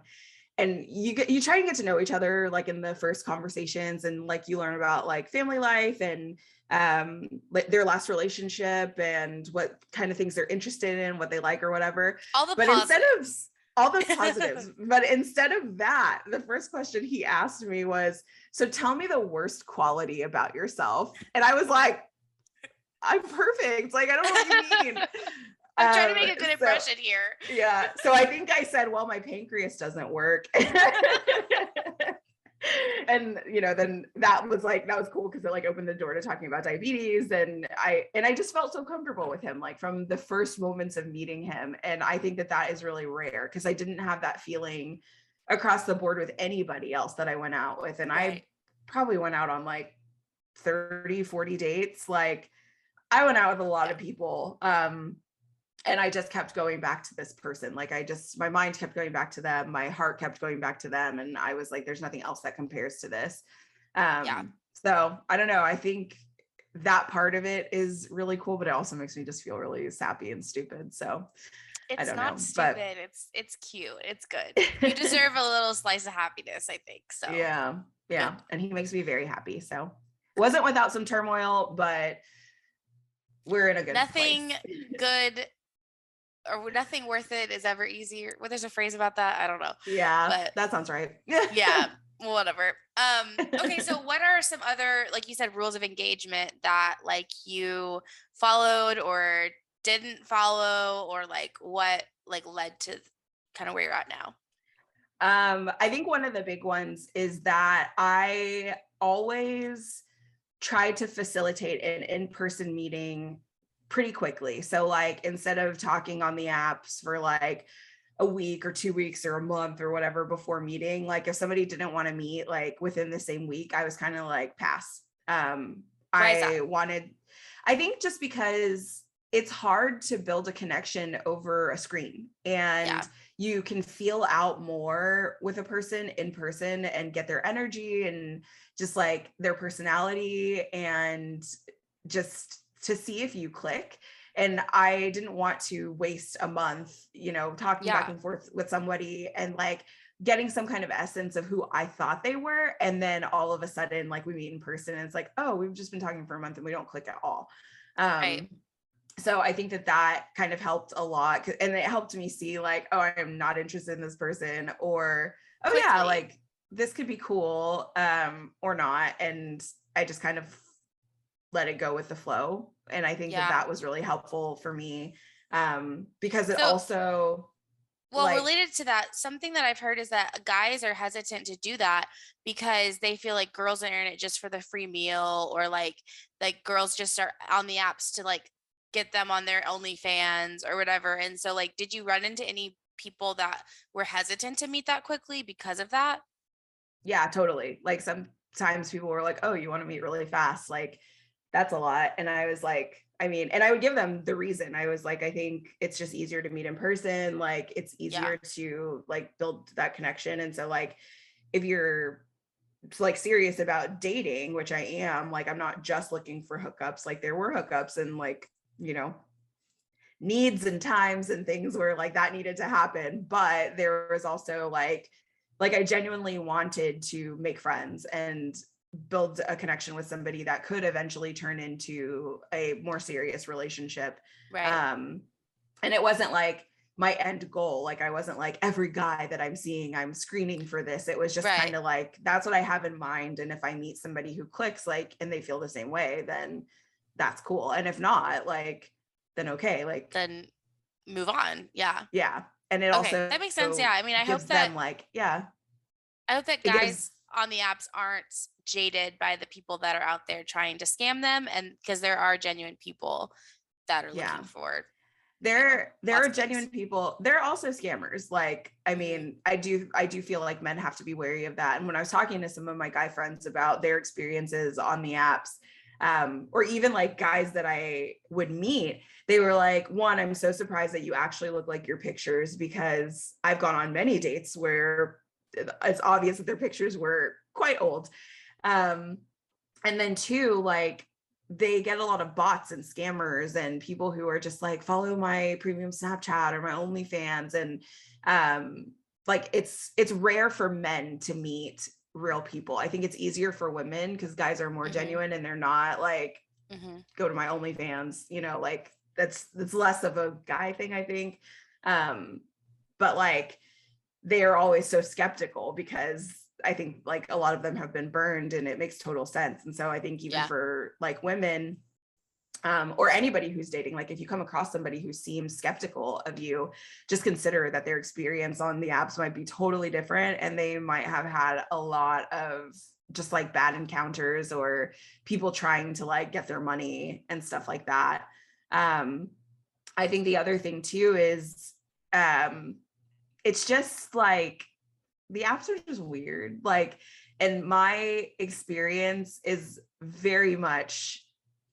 and you try and get to know each other, like in the first conversations, and like, you learn about like family life, and their last relationship, and what kind of things they're interested in, what they like or whatever. But instead of all those positives, but instead of that, the first question he asked me was, so tell me the worst quality about yourself. And I was like, I'm perfect. Like, I don't know what you mean. I'm trying to make a good impression here. Yeah. So I think I said, well, my pancreas doesn't work. And, then that was cool, because it like opened the door to talking about diabetes. And I just felt so comfortable with him, like from the first moments of meeting him. And I think that is really rare, because I didn't have that feeling across the board with anybody else that I went out with. And I probably went out on like 30, 40 dates. Like, I went out with a lot of people. And I just kept going back to this person. Like, my mind kept going back to them. My heart kept going back to them. And I was like, there's nothing else that compares to this. So I don't know. I think that part of it is really cool, but it also makes me just feel really sappy and stupid. So I It's don't not know, but stupid. It's cute. It's good. You deserve a little slice of happiness, I think. So yeah. good. And he makes me very happy. So wasn't without some turmoil, but we're in a good Nothing place. good or nothing worth it is ever easier. Well, there's a phrase about that. I don't know. Yeah, But that sounds right. yeah, whatever. Okay, so what are some other, like you said, rules of engagement that like you followed or didn't follow, or like what like led to kind of where you're at now? I think one of the big ones is that I always try to facilitate an in-person meeting pretty quickly. So like instead of talking on the apps for like a week or 2 weeks or a month or whatever before meeting, like if somebody didn't want to meet like within the same week, I was kind of like pass. Why is that? I think just because it's hard to build a connection over a screen, Yeah, and you can feel out more with a person in person and get their energy and just like their personality, and just to see if you click. And I didn't want to waste a month, talking back yeah, and forth with somebody and like getting some kind of essence of who I thought they were. And then all of a sudden, like we meet in person and it's like, oh, we've just been talking for a month and we don't click at all. right. So I think that kind of helped a lot. And it helped me see like, oh, I am not interested in this person, or, oh yeah, Quickly. like this could be cool, or not. And I just kind of let it go with the flow. And I think Yeah. that was really helpful for me, because it So, also well, like, related to that, something that I've heard is that guys are hesitant to do that because they feel like girls are in it just for the free meal, or like girls just are on the apps to like get them on their OnlyFans or whatever. And so like, did you run into any people that were hesitant to meet that quickly because of that? yeah, totally. Like sometimes people were like, oh, you want to meet really fast? Like that's a lot. And I was like, I mean, and I would give them the reason. I was like, I think it's just easier to meet in person. Like it's Yeah. easier to like build that connection. And so like if you're like serious about dating, which I am, like I'm not just looking for hookups. Like there were hookups and like, you know, needs and times and things where like that needed to happen, but there was also like I genuinely wanted to make friends and build a connection with somebody that could eventually turn into a more serious relationship. Right. um and it wasn't like my end goal. Like I wasn't like every guy that I'm seeing I'm screening for this. It was just Right. kind of like that's what I have in mind, and if I meet somebody who clicks like and they feel the same way, then that's cool. And if not, like then okay, like Then move on. Yeah. yeah. And it Okay. also That makes sense. Yeah. I mean, gives them like, yeah, I hope that it gives, guys on the apps aren't jaded by the people that are out there trying to scam them, and because there are genuine people that are looking yeah. for, There lots are of things. genuine people. There are also scammers. Like, I Hmm. mean, I do feel like men have to be wary of that. And when I was talking to some of my guy friends about their experiences on the apps, or even like guys that I would meet, they were like, one, I'm so surprised that you actually look like your pictures, because I've gone on many dates where it's obvious that their pictures were quite old. Um, and then two, like they get a lot of bots and scammers and people who are just like, follow my premium Snapchat or my OnlyFans. And like it's rare for men to meet real people. I think it's easier for women because guys are more Hmm. genuine and they're not like, Hmm. go to my OnlyFans, like that's less of a guy thing, I think. But like they are always so skeptical because I think like a lot of them have been burned, and it makes total sense. And so I think even Yeah. for like women, or anybody who's dating, like if you come across somebody who seems skeptical of you, just consider that their experience on the apps might be totally different, and they might have had a lot of just like bad encounters or people trying to like get their money and stuff like that. um I think the other thing too is, um it's just like the apps are just weird. Like, and my experience is very much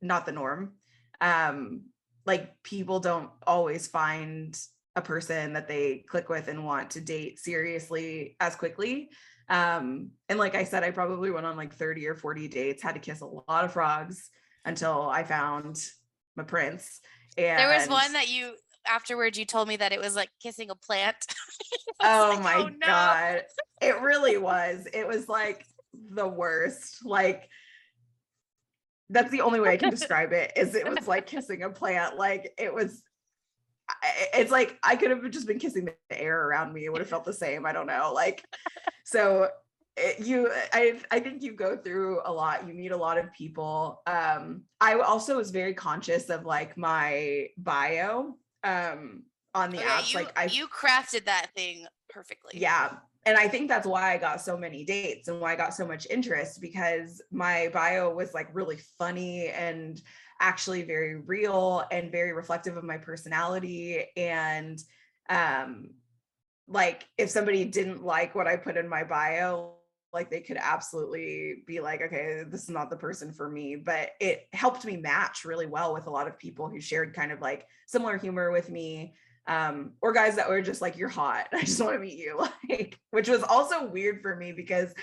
not the norm. Um, like people don't always find a person that they click with and want to date seriously as quickly. And like I said, I probably went on like 30 or 40 dates, had to kiss a lot of frogs. until I found my prince. There was And one that afterwards you told me that it was like kissing a plant. oh like, my oh no. God, it really was. It was like the worst. Like, that's the only way I can describe it, is it was like kissing a plant. Like, it's like I could have just been kissing the air around me. It would have felt the same. I don't know. Like, so I think you go through a lot. You meet a lot of people. I also was very conscious of like my bio on the apps. Like you crafted that thing perfectly. Yeah. And I think that's why I got so many dates and why I got so much interest, because my bio was like really funny and actually very real and very reflective of my personality. And like, if somebody didn't like what I put in my bio, like they could absolutely be like, okay, this is not the person for me. But it helped me match really well with a lot of people who shared kind of like similar humor with me, or guys that were just like, you're hot, I just want to meet you, like, which was also weird for me because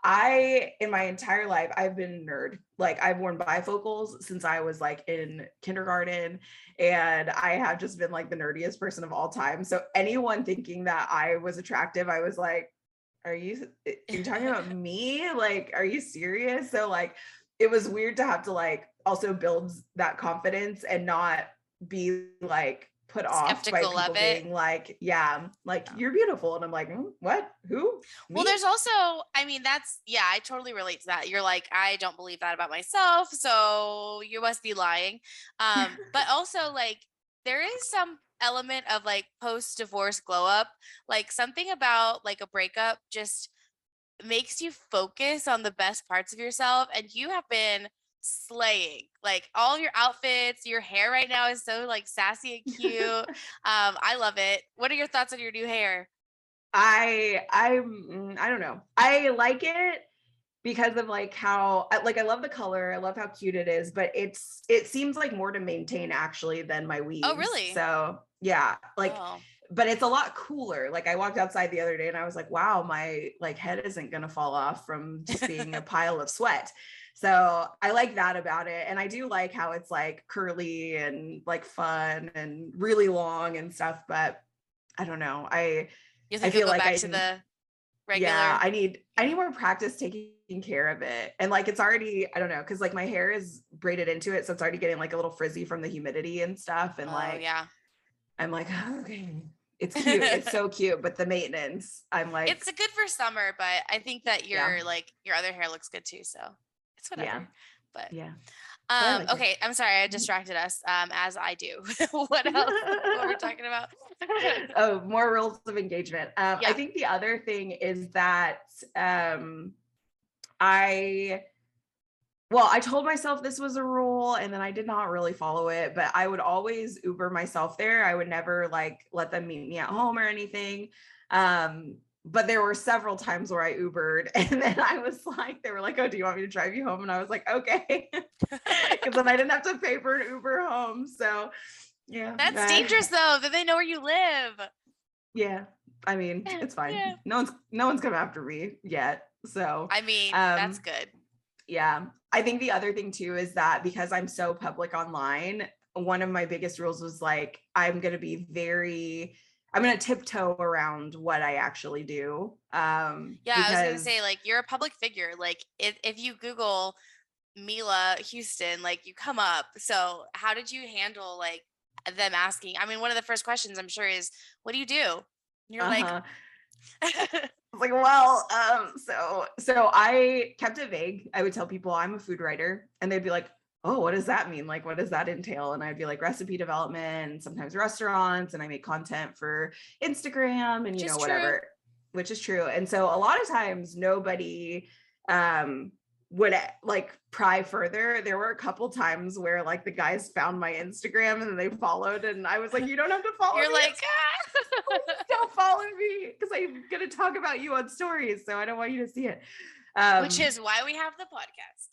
in my entire life, I've been a nerd. Like, I've worn bifocals since I was like in kindergarten, and I have just been like the nerdiest person of all time. So anyone thinking that I was attractive, I was like, are you talking about me? Like, are you serious? So like, it was weird to have to like also build that confidence and not be like put off by people being like, yeah, like, you're beautiful. And I'm like, what? Who? Me? Well, there's also, I mean, I totally relate to that. You're like, I don't believe that about myself, so you must be lying. But also like, there is some element of like post-divorce glow up, like something about like a breakup just makes you focus on the best parts of yourself, and you have been slaying. Like, all your outfits, your hair right now is so like sassy and cute. I love it. What are your thoughts on your new hair? I don't know. I like it because of like how I love the color. I love how cute it is, but it seems like more to maintain actually than my weaves. Oh, really? So yeah, like, but it's a lot cooler. Like, I walked outside the other day and I was like, wow, my like head isn't going to fall off from just being a pile of sweat. So I like that about it. And I do like how it's like curly and like fun and really long and stuff, but I don't know. You think I feel you'll go like back to the regular? Yeah, I need more practice taking care of it. And like, it's already, I don't know, because like my hair is braided into it, so it's already getting like a little frizzy from the humidity and stuff. And yeah, I'm like, oh, okay, it's cute. It's so cute, but the maintenance, I'm like, it's good for summer, but I think that like your other hair looks good too, so it's whatever. Yeah. But yeah. Okay, I'm sorry, I distracted us, as I do. What else? What we're talking about? Oh, more rules of engagement. I think the other thing is that I told myself this was a rule, and then I did not really follow it, but I would always Uber myself there. I would never like let them meet me at home or anything. But there were several times where I Ubered, and then I was like, they were like, oh, do you want me to drive you home? And I was like, okay. Because then I didn't have to pay for an Uber home. So yeah. That's dangerous though, that they know where you live. Yeah. I mean, it's fine. Yeah. No one's come after me yet. So I mean, that's good. Yeah. I think the other thing too is that because I'm so public online, one of my biggest rules was like, I'm going to tiptoe around what I actually do. I was going to say, like, you're a public figure. Like, if you Google Mila Houston, like, you come up. So how did you handle like them asking? I mean, one of the first questions I'm sure is, what do you do? And you're like, like, well, so I kept it vague. I would tell people I'm a food writer, and they'd be like, oh, what does that mean? Like, what does that entail? And I'd be like, recipe development, and sometimes restaurants, and I make content for Instagram and, whatever, which is true. And so a lot of times nobody would like pry further. There were a couple times where like the guys found my Instagram and they followed, and I was like, you don't have to follow me. You're like, don't follow me because I'm going to talk about you on stories. So I don't want you to see it. Which is why we have the podcast.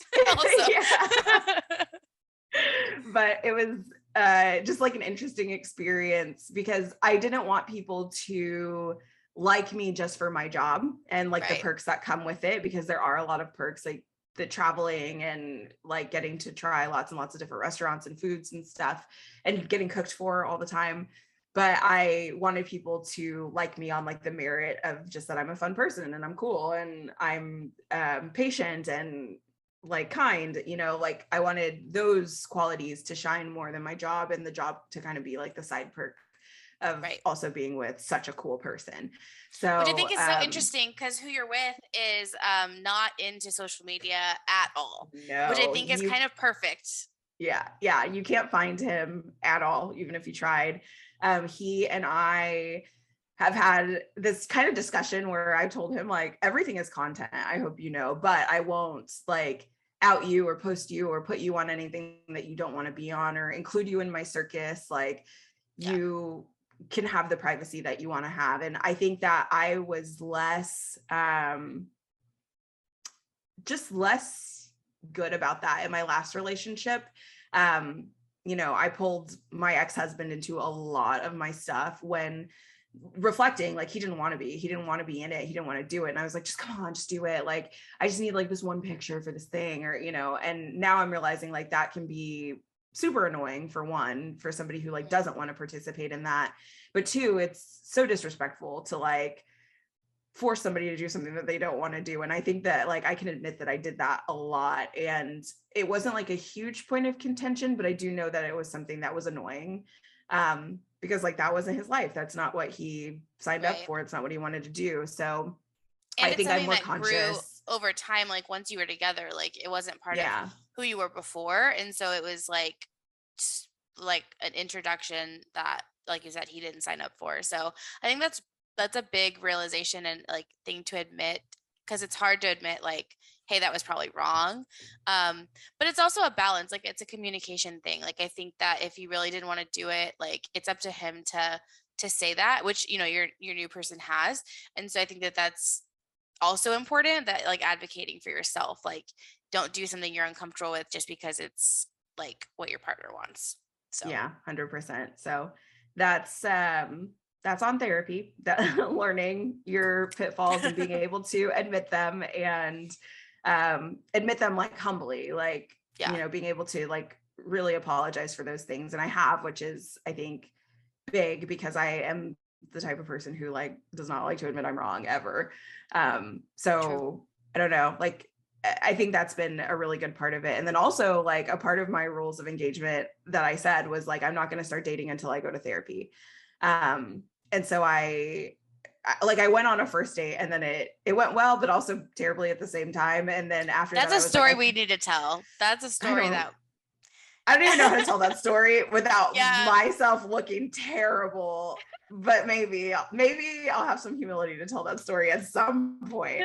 But it was just like an interesting experience because I didn't want people to like me just for my job and like the perks that come with it, because there are a lot of perks. Like, the traveling and like getting to try lots and lots of different restaurants and foods and stuff and getting cooked for all the time. But I wanted people to like me on like the merit of just that I'm a fun person and I'm cool and I'm patient and like kind, you know, like I wanted those qualities to shine more than my job, and the job to kind of be like the side perk of also being with such a cool person. So which I think is so interesting, because who you're with is not into social media at all, which I think is kind of perfect. Yeah, you can't find him at all, even if you tried. He and I have had this kind of discussion where I told him like, everything is content, I hope you know, but I won't like out you or post you or put you on anything that you don't want to be on or include you in my circus. Like you can have the privacy that you want to have. And I think that I was less just less good about that in my last relationship. You know, I pulled my ex-husband into a lot of my stuff when reflecting, like he didn't want to be in it. He didn't want to do it. And I was like, just come on, just do it. Like, I just need like this one picture for this thing, or, you know, and now I'm realizing like that can be super annoying, for one, for somebody who like doesn't want to participate in that. But two, it's so disrespectful to like force somebody to do something that they don't want to do. And I think that like I can admit that I did that a lot, and it wasn't like a huge point of contention, but I do know that it was something that was annoying, because like that wasn't his life. That's not what he signed up for. It's not what he wanted to do. So and I think I'm more conscious over time. Like once you were together, like it wasn't part of who you were before, and so it was like an introduction that, like you said, he didn't sign up for. So I think that's a big realization and like thing to admit, because it's hard to admit like, hey, that was probably wrong. But it's also a balance. Like it's a communication thing. Like I think that if he really didn't want to do it, like it's up to him to say that, which, you know, your new person has. And so I think that that's also important, that like advocating for yourself, like don't do something you're uncomfortable with just because it's like what your partner wants. So yeah, 100%. So that's on therapy, that learning your pitfalls and being able to admit them, and admit them like humbly, like, you know, being able to like really apologize for those things. And I have, which is, I think, big, because I am the type of person who like does not like to admit I'm wrong ever. So True. I don't know, like I think that's been a really good part of it. And then also like a part of my rules of engagement that I said was like, I'm not going to start dating until I go to therapy. And so I went on a first date, and then it went well, but also terribly at the same time. And then after that's a story we need to tell. That's a story that I don't even know how to tell that story without myself looking terrible. But maybe I'll have some humility to tell that story at some point.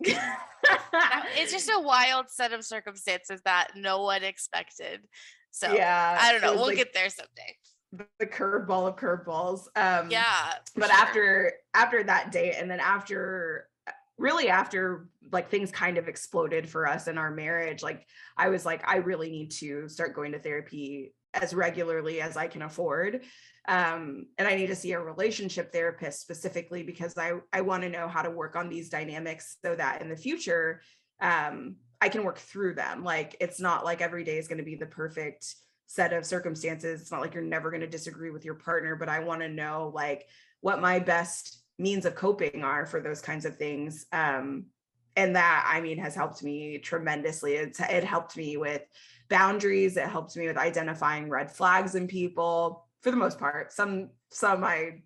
It's just a wild set of circumstances that no one expected. So I don't know. We'll get there someday. The curveball of curveballs. But sure. after that date, and then after like things kind of exploded for us in our marriage, like I was like, I really need to start going to therapy as regularly as I can afford. And I need to see a relationship therapist specifically, because I want to know how to work on these dynamics so that in the future, I can work through them. Like, it's not like every day is going to be the perfect set of circumstances. It's not like you're never going to disagree with your partner, but I want to know like what my best means of coping are for those kinds of things. And that, I mean, has helped me tremendously. It helped me with boundaries. It helped me with identifying red flags in people, for the most part. Some I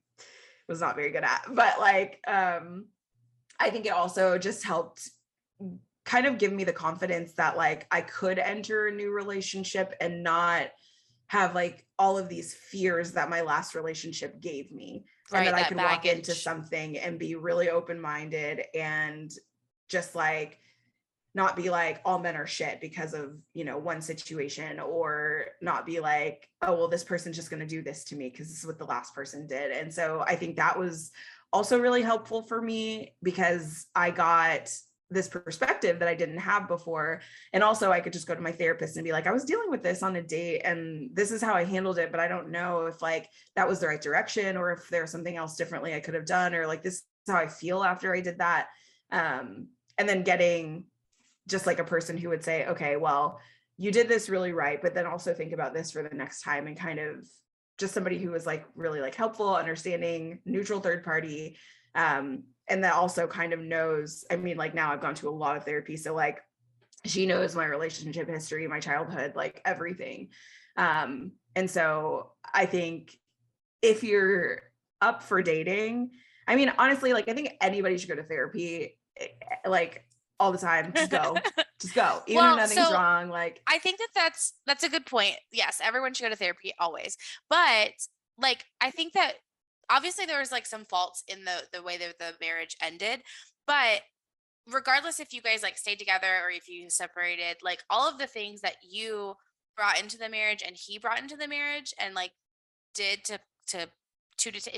was not very good at, but like, I think it also just helped kind of give me the confidence that like I could enter a new relationship and not have like all of these fears that my last relationship gave me. Right, and that I could walk into something and be really open-minded and just like not be like all men are shit because of, you know, one situation, or not be like, oh, well, this person's just going to do this to me because this is what the last person did. And so I think that was also really helpful for me, because I got this perspective that I didn't have before. And also I could just go to my therapist and be like, I was dealing with this on a date and this is how I handled it, but I don't know if like that was the right direction, or if there's something else differently I could have done, or like this is how I feel after I did that. and then getting just like a person who would say, okay, well, you did this really right, but then also think about this for the next time, and kind of just somebody who was like really like helpful, understanding, neutral third party. And that also kind of knows, I mean, like now I've gone to a lot of therapy. So like she knows my relationship history, my childhood, like everything. And so I think if you're up for dating, I mean, honestly, like I think anybody should go to therapy, like all the time. Just go. Just go. Even if nothing's wrong. Like I think that's a good point. Yes, everyone should go to therapy always. But like I think that obviously there was like some faults in the way that the marriage ended, but regardless if you guys like stayed together or if you separated, like all of the things that you brought into the marriage and he brought into the marriage and like did it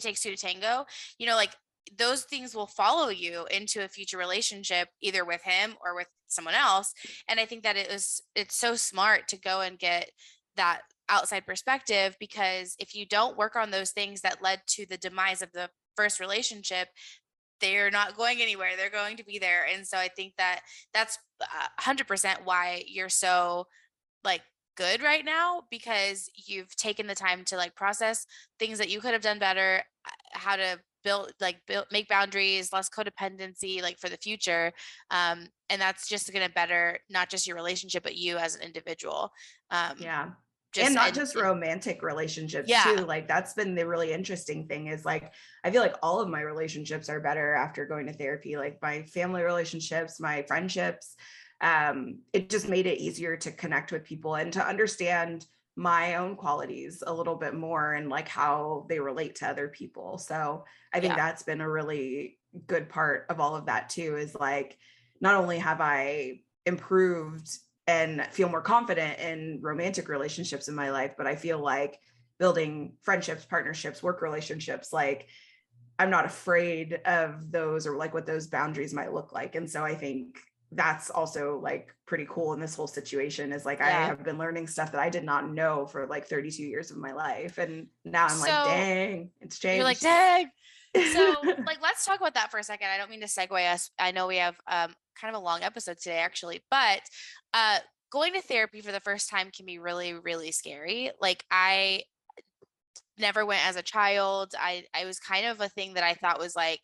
takes two to tango, you know, like those things will follow you into a future relationship, either with him or with someone else. And I think that it's so smart to go and get that outside perspective, because if you don't work on those things that led to the demise of the first relationship, they're not going anywhere. They're going to be there. And so I think that that's 100% why you're so like good right now, because you've taken the time to like process things that you could have done better, how to make boundaries, less codependency, like for the future. And that's just going to better not just your relationship, but you as an individual. Yeah. And not just romantic relationships too. Like that's been the really interesting thing, is like, I feel like all of my relationships are better after going to therapy, like my family relationships, my friendships. It just made it easier to connect with people and to understand my own qualities a little bit more, and like how they relate to other people. So I think that's been a really good part of all of that too, is like, not only have I improved and feel more confident in romantic relationships in my life, but I feel like building friendships, partnerships, work relationships, like I'm not afraid of those, or like what those boundaries might look like. And so I think that's also like pretty cool in this whole situation, is like I have been learning stuff that I did not know for like 32 years of my life. And now I'm like, dang, it's changed. You're like, dang. So like, let's talk about that for a second. I don't mean to segue us. I know we have kind of a long episode today actually, but going to therapy for the first time can be really, really scary. Like I never went as a child. I was kind of a thing that I thought was like,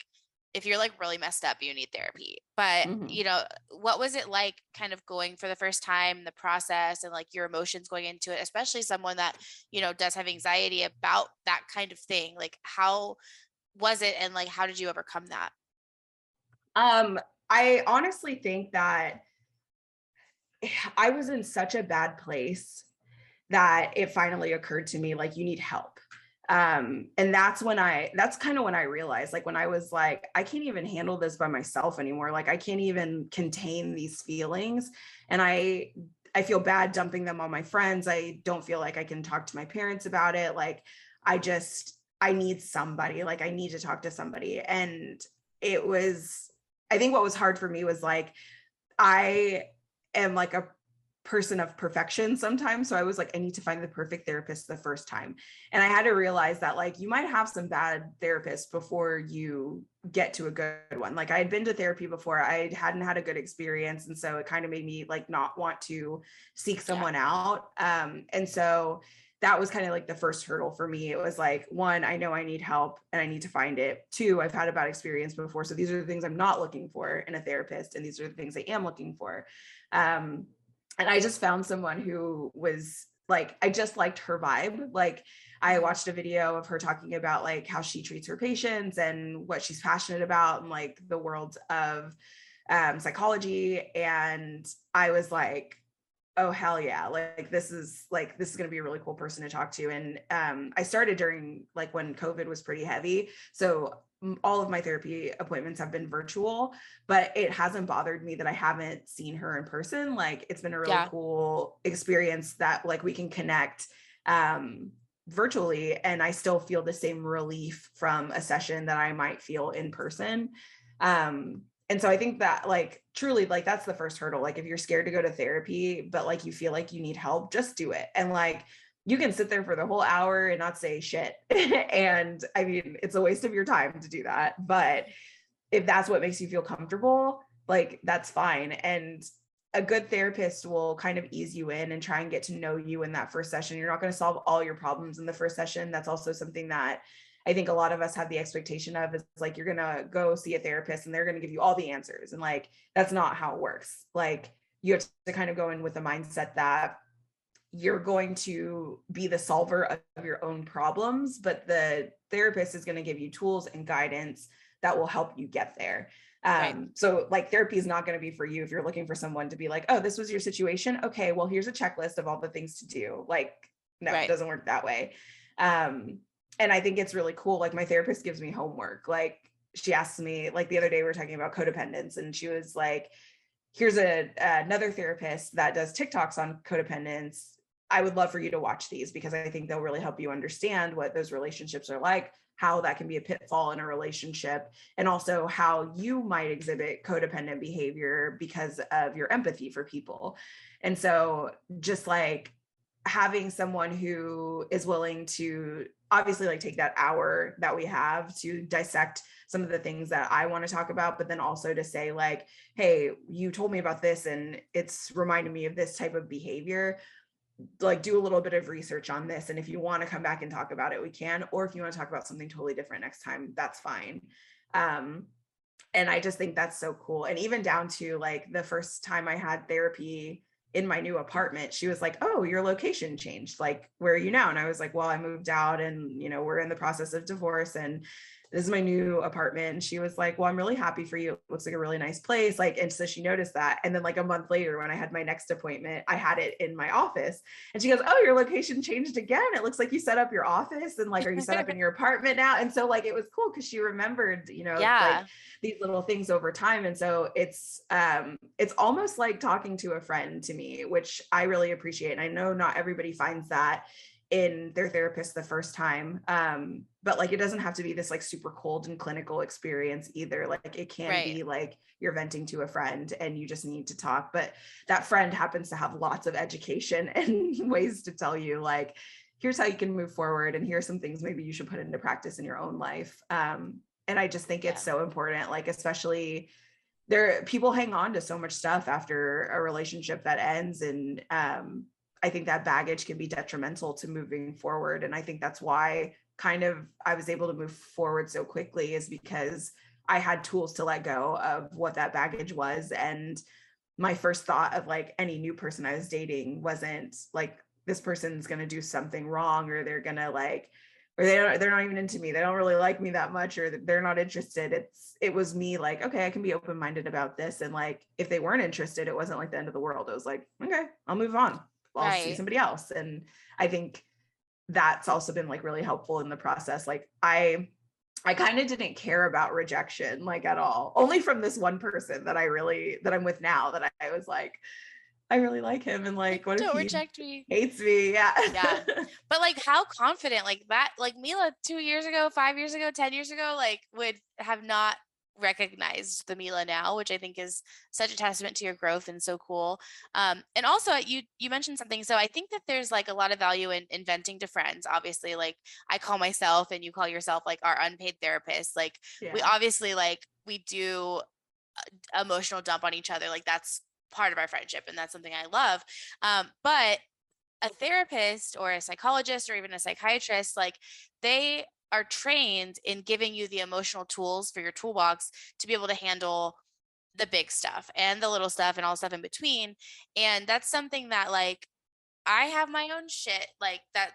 if you're like really messed up, you need therapy. But you know, what was it like kind of going for the first time, the process, and like your emotions going into it, especially someone that, you know, does have anxiety about that kind of thing? Like how was it, and like how did you overcome that? I honestly think that I was in such a bad place that it finally occurred to me, like, you need help. And that's kind of when I realized, like, when I was like, I can't even handle this by myself anymore. Like, I can't even contain these feelings. And I feel bad dumping them on my friends. I don't feel like I can talk to my parents about it. Like, I need somebody, like, I need to talk to somebody. And I think what was hard for me was like, I am like a person of perfection sometimes. So I was like, I need to find the perfect therapist the first time. And I had to realize that like, you might have some bad therapists before you get to a good one. Like I had been to therapy before, I hadn't had a good experience. And so it kind of made me like not want to seek someone out. And so that was kind of like the first hurdle for me. It was like, one, I know I need help and I need to find it. Two, I've had a bad experience before. So these are the things I'm not looking for in a therapist. And these are the things I am looking for. And I just found someone who was like, I just liked her vibe. Like I watched a video of her talking about like how she treats her patients and what she's passionate about, and like the world of psychology. And I was like, oh, hell yeah. Like, this is going to be a really cool person to talk to. And I started during like when COVID was pretty heavy. So all of my therapy appointments have been virtual, but it hasn't bothered me that I haven't seen her in person. Like, it's been a really cool experience that like we can connect virtually, and I still feel the same relief from a session that I might feel in person. And so I think that like, truly, like that's the first hurdle. Like if you're scared to go to therapy, but like you feel like you need help, just do it. And like, you can sit there for the whole hour and not say shit. And I mean, it's a waste of your time to do that. But if that's what makes you feel comfortable, like that's fine. And a good therapist will kind of ease you in and try and get to know you in that first session. You're not going to solve all your problems in the first session. That's also something that I think a lot of us have the expectation of, is like, you're going to go see a therapist and they're going to give you all the answers. And like, that's not how it works. Like, you have to kind of go in with the mindset that you're going to be the solver of your own problems, but the therapist is going to give you tools and guidance that will help you get there. Right. So like, therapy is not going to be for you if you're looking for someone to be like, oh, this was your situation. Okay, well, here's a checklist of all the things to do. Like, no, Right. it doesn't work that way. And I think it's really cool. Like, my therapist gives me homework. Like, she asked me, like the other day we were talking about codependence, and she was like, here's another therapist that does TikToks on codependence. I would love for you to watch these because I think they'll really help you understand what those relationships are like, how that can be a pitfall in a relationship, and also how you might exhibit codependent behavior because of your empathy for people. And so just like having someone who is willing to obviously like take that hour that we have to dissect some of the things that I want to talk about, but then also to say like, hey, you told me about this and it's reminded me of this type of behavior. Like, do a little bit of research on this. And if you want to come back and talk about it, we can. Or if you want to talk about something totally different next time, that's fine. And I just think that's so cool. And even down to like the first time I had therapy in my new apartment, she was like, oh, your location changed. Like, where are you now? And I was like, well, I moved out and, you know, we're in the process of divorce and this is my new apartment. And she was like, well, I'm really happy for you. It looks like a really nice place. Like, and so she noticed that. And then like a month later, when I had my next appointment, I had it in my office and she goes, oh, your location changed again. It looks like you set up your office and like, are you set up in your apartment now? And so like, it was cool because she remembered, you know, like these little things over time. And so it's almost like talking to a friend to me, which I really appreciate. And I know not everybody finds that in their therapist the first time. But like, it doesn't have to be this like super cold and clinical experience either. Like, it can be like you're venting to a friend and you just need to talk, but that friend happens to have lots of education and ways to tell you like, here's how you can move forward. And here's some things maybe you should put into practice in your own life. And I just think it's so important, like, especially people hang on to so much stuff after a relationship that ends. And I think that baggage can be detrimental to moving forward. And I think that's why kind of I was able to move forward so quickly, is because I had tools to let go of what that baggage was. And my first thought of like any new person I was dating wasn't like, this person's going to do something wrong, or they're going to like, or they're not even into me. They don't really like me that much, or they're not interested. It was me like, okay, I can be open-minded about this. And like, if they weren't interested, it wasn't like the end of the world. It was like, okay, I'll move on. I'll see somebody else. And I think that's also been like really helpful in the process. Like I kind of didn't care about rejection like at all, only from this one person that I'm with now, that I was like, I really like him. And like, what if he reject me? Hates me? Yeah. But like, how confident like that, like Mila 2 years ago, 5 years ago, 10 years ago, like would have not recognized the Mila now, which I think is such a testament to your growth and so cool. And also you mentioned something. So I think that there's like a lot of value in venting to friends. Obviously, like I call myself and you call yourself like our unpaid therapist. Like we obviously like we do emotional dump on each other. Like that's part of our friendship and that's something I love. But a therapist or a psychologist or even a psychiatrist, like they are trained in giving you the emotional tools for your toolbox to be able to handle the big stuff and the little stuff and all stuff in between. And that's something that like I have my own shit like that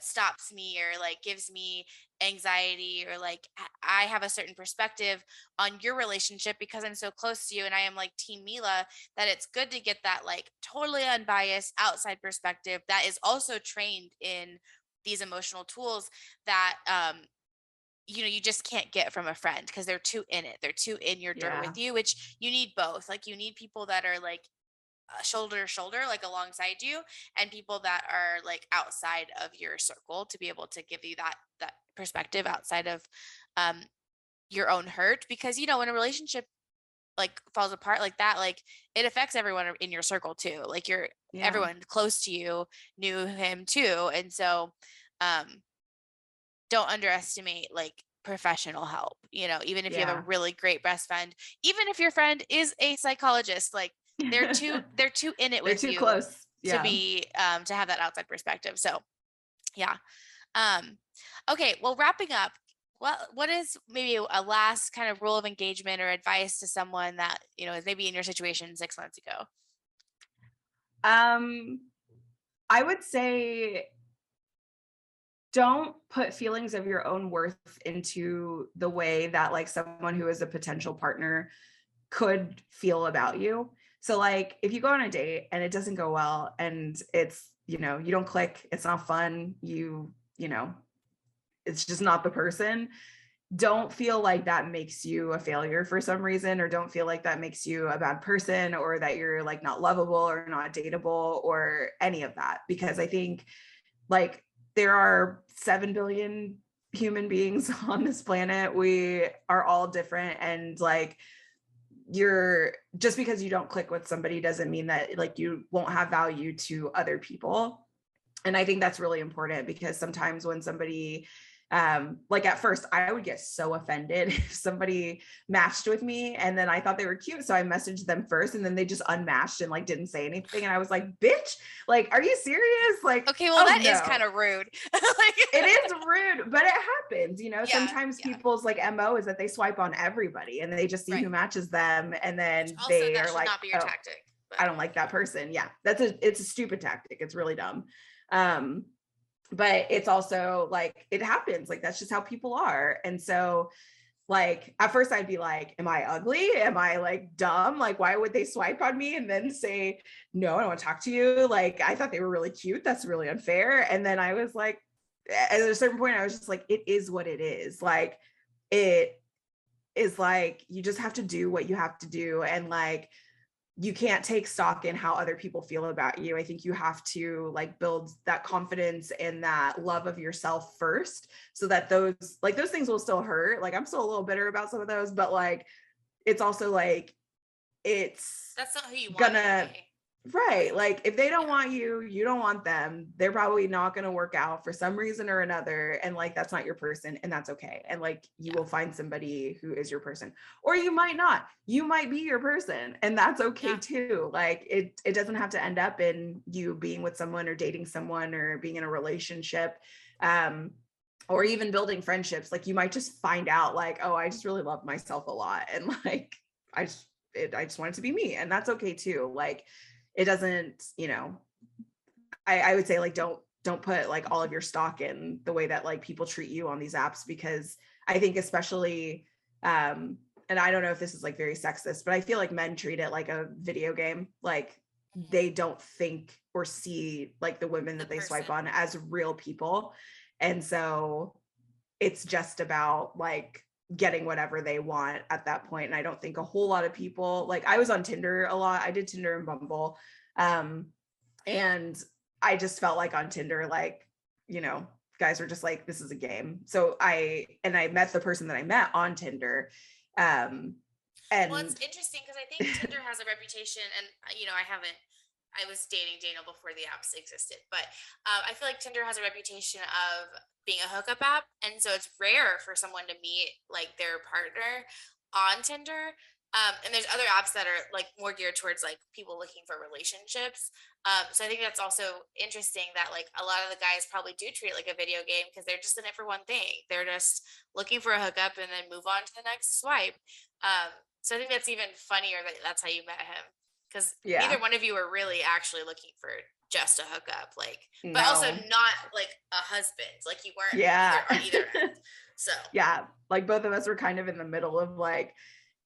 stops me or like gives me anxiety, or like I have a certain perspective on your relationship because I'm so close to you and I am like team Mila, that it's good to get that like totally unbiased outside perspective that is also trained in these emotional tools that you know, you just can't get from a friend because they're too in it. They're too in your dirt with you, which you need both. Like you need people that are like shoulder to shoulder, like alongside you, and people that are like outside of your circle to be able to give you that perspective outside of your own hurt. Because you know, when a relationship like falls apart like that, like it affects everyone in your circle too. Like everyone close to you knew him too. And so don't underestimate like professional help, even if you have a Yeah. really great best friend, even if your friend is a psychologist, like they're too in it They're with too you close. to Yeah. be to have that outside perspective. So yeah. Um, okay, well, wrapping up, what is maybe a last kind of rule of engagement or advice to someone that, is maybe in your situation 6 months ago? Um, I would say don't put feelings of your own worth into the way that like someone who is a potential partner could feel about you. So like if you go on a date and it doesn't go well and it's, you don't click, it's not fun, you know, it's just not the person, don't feel like that makes you a failure for some reason, or don't feel like that makes you a bad person, or that you're like not lovable or not dateable or any of that. Because I think like there are 7 billion human beings on this planet. We are all different. And like, you're just because you don't click with somebody doesn't mean that like you won't have value to other people. And I think that's really important, because sometimes when somebody like at first I would get so offended if somebody matched with me and then I thought they were cute, so I messaged them first and then they just unmatched and like didn't say anything, and I was like, bitch, like, are you serious? Like, Okay, well, oh that is kind no. of rude. Like, It is rude, but it happens, yeah, sometimes yeah, people's like MO is that they swipe on everybody and they just see right. who matches them, and Which then also they that are should like, not be your oh, tactic. I But don't like that person. Yeah, it's a stupid tactic. It's really dumb. Um, but it's also like it happens. Like that's just how people are. And so like at first I'd be like, am I ugly? Am I like dumb? Like why would they swipe on me and then say, no, I don't want to talk to you? Like I thought they were really cute. That's really unfair. And then I was like, at a certain point, I was just like, it is what it is. Like it is like you just have to do what you have to do. And like you can't take stock in how other people feel about you. I think you have to like build that confidence and that love of yourself first, so that those things will still hurt. Like I'm still a little bitter about some of those, but like it's also like it's that's not who you want gonna, anyway. right, like if they don't Yeah, want you, you don't want them, they're probably not going to work out for some reason or another, and like that's not your person, and that's okay. And like you yeah, will find somebody who is your person, or you might not, you might be your person, and that's okay yeah, too. Like it doesn't have to end up in you being with someone or dating someone or being in a relationship, um or even building friendships. Like you might just find out like, oh, I just really love myself a lot, and like I just want it to be me, and that's okay too. Like it doesn't, I would say like don't put like all of your stock in the way that like people treat you on these apps, because I think especially and I don't know if this is like very sexist, but I feel like men treat it like a video game. Like they don't think or see like the women the that they person. swipe on as real people. And so it's just about like getting whatever they want at that point. And I don't think a whole lot of people, like I was on Tinder a lot. I did Tinder and Bumble. Um, and I just felt like on Tinder, like, guys were just like, this is a game. So I met the person that I met on Tinder. Um, Well, it's and interesting because I think Tinder has a reputation, and I haven't. I was dating Daniel before the apps existed, but I feel like Tinder has a reputation of being a hookup app, and so it's rare for someone to meet like their partner on Tinder. And there's other apps that are like more geared towards like people looking for relationships. So I think that's also interesting that like a lot of the guys probably do treat it like a video game because they're just in it for one thing. They're just looking for a hookup and then move on to the next swipe. So I think that's even funnier that that's how you met him, because yeah, neither one of you are really actually looking for just a hookup, like, but also no, not like a husband. Like you weren't yeah. either on either end. So Yeah, like both of us were kind of in the middle of like,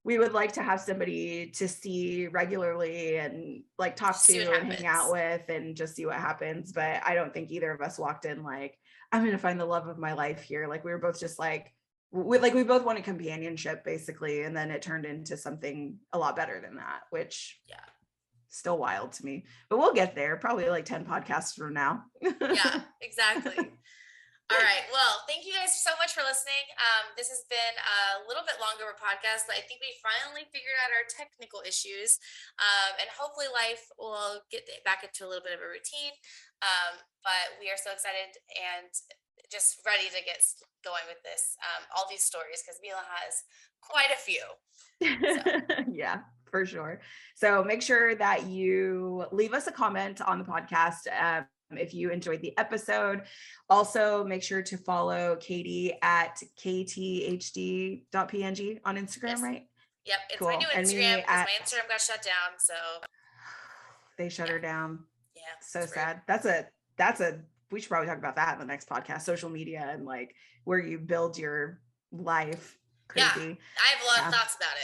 we would like to have somebody to see regularly and like talk just see what to and hang out happens. with and just see what happens. But I don't think either of us walked in like, I'm going to find the love of my life here. Like we were both just like, we both wanted companionship basically. And then it turned into something a lot better than that, which Yeah. still wild to me, but we'll get there probably like 10 podcasts from now. Yeah, exactly. All right. Well, thank you guys so much for listening. This has been a little bit longer of a podcast, but I think we finally figured out our technical issues. And hopefully life will get back into a little bit of a routine. But we are so excited and just ready to get going with this, all these stories, because Mila has quite a few. So. Yeah, for sure. So make sure that you leave us a comment on the podcast if you enjoyed the episode. Also, make sure to follow Katie at kthd.png on Instagram, yes. Right? Yep, it's cool. My new Instagram because my Instagram got shut down. So they shut her down. Yeah, so sad. That's a we should probably talk about that in the next podcast. Social media and like where you build your life. Crazy. Yeah, I have a lot of thoughts about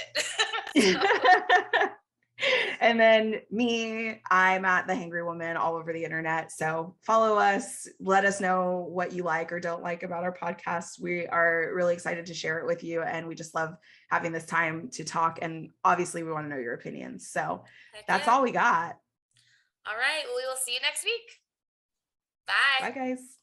it. And then me, I'm at the Hangry Woman all over the internet. So follow us, let us know what you like or don't like about our podcast. We are really excited to share it with you. And we just love having this time to talk. And obviously we want to know your opinions. So that's all we got. All right. Well, we will see you next week. Bye. Bye, guys.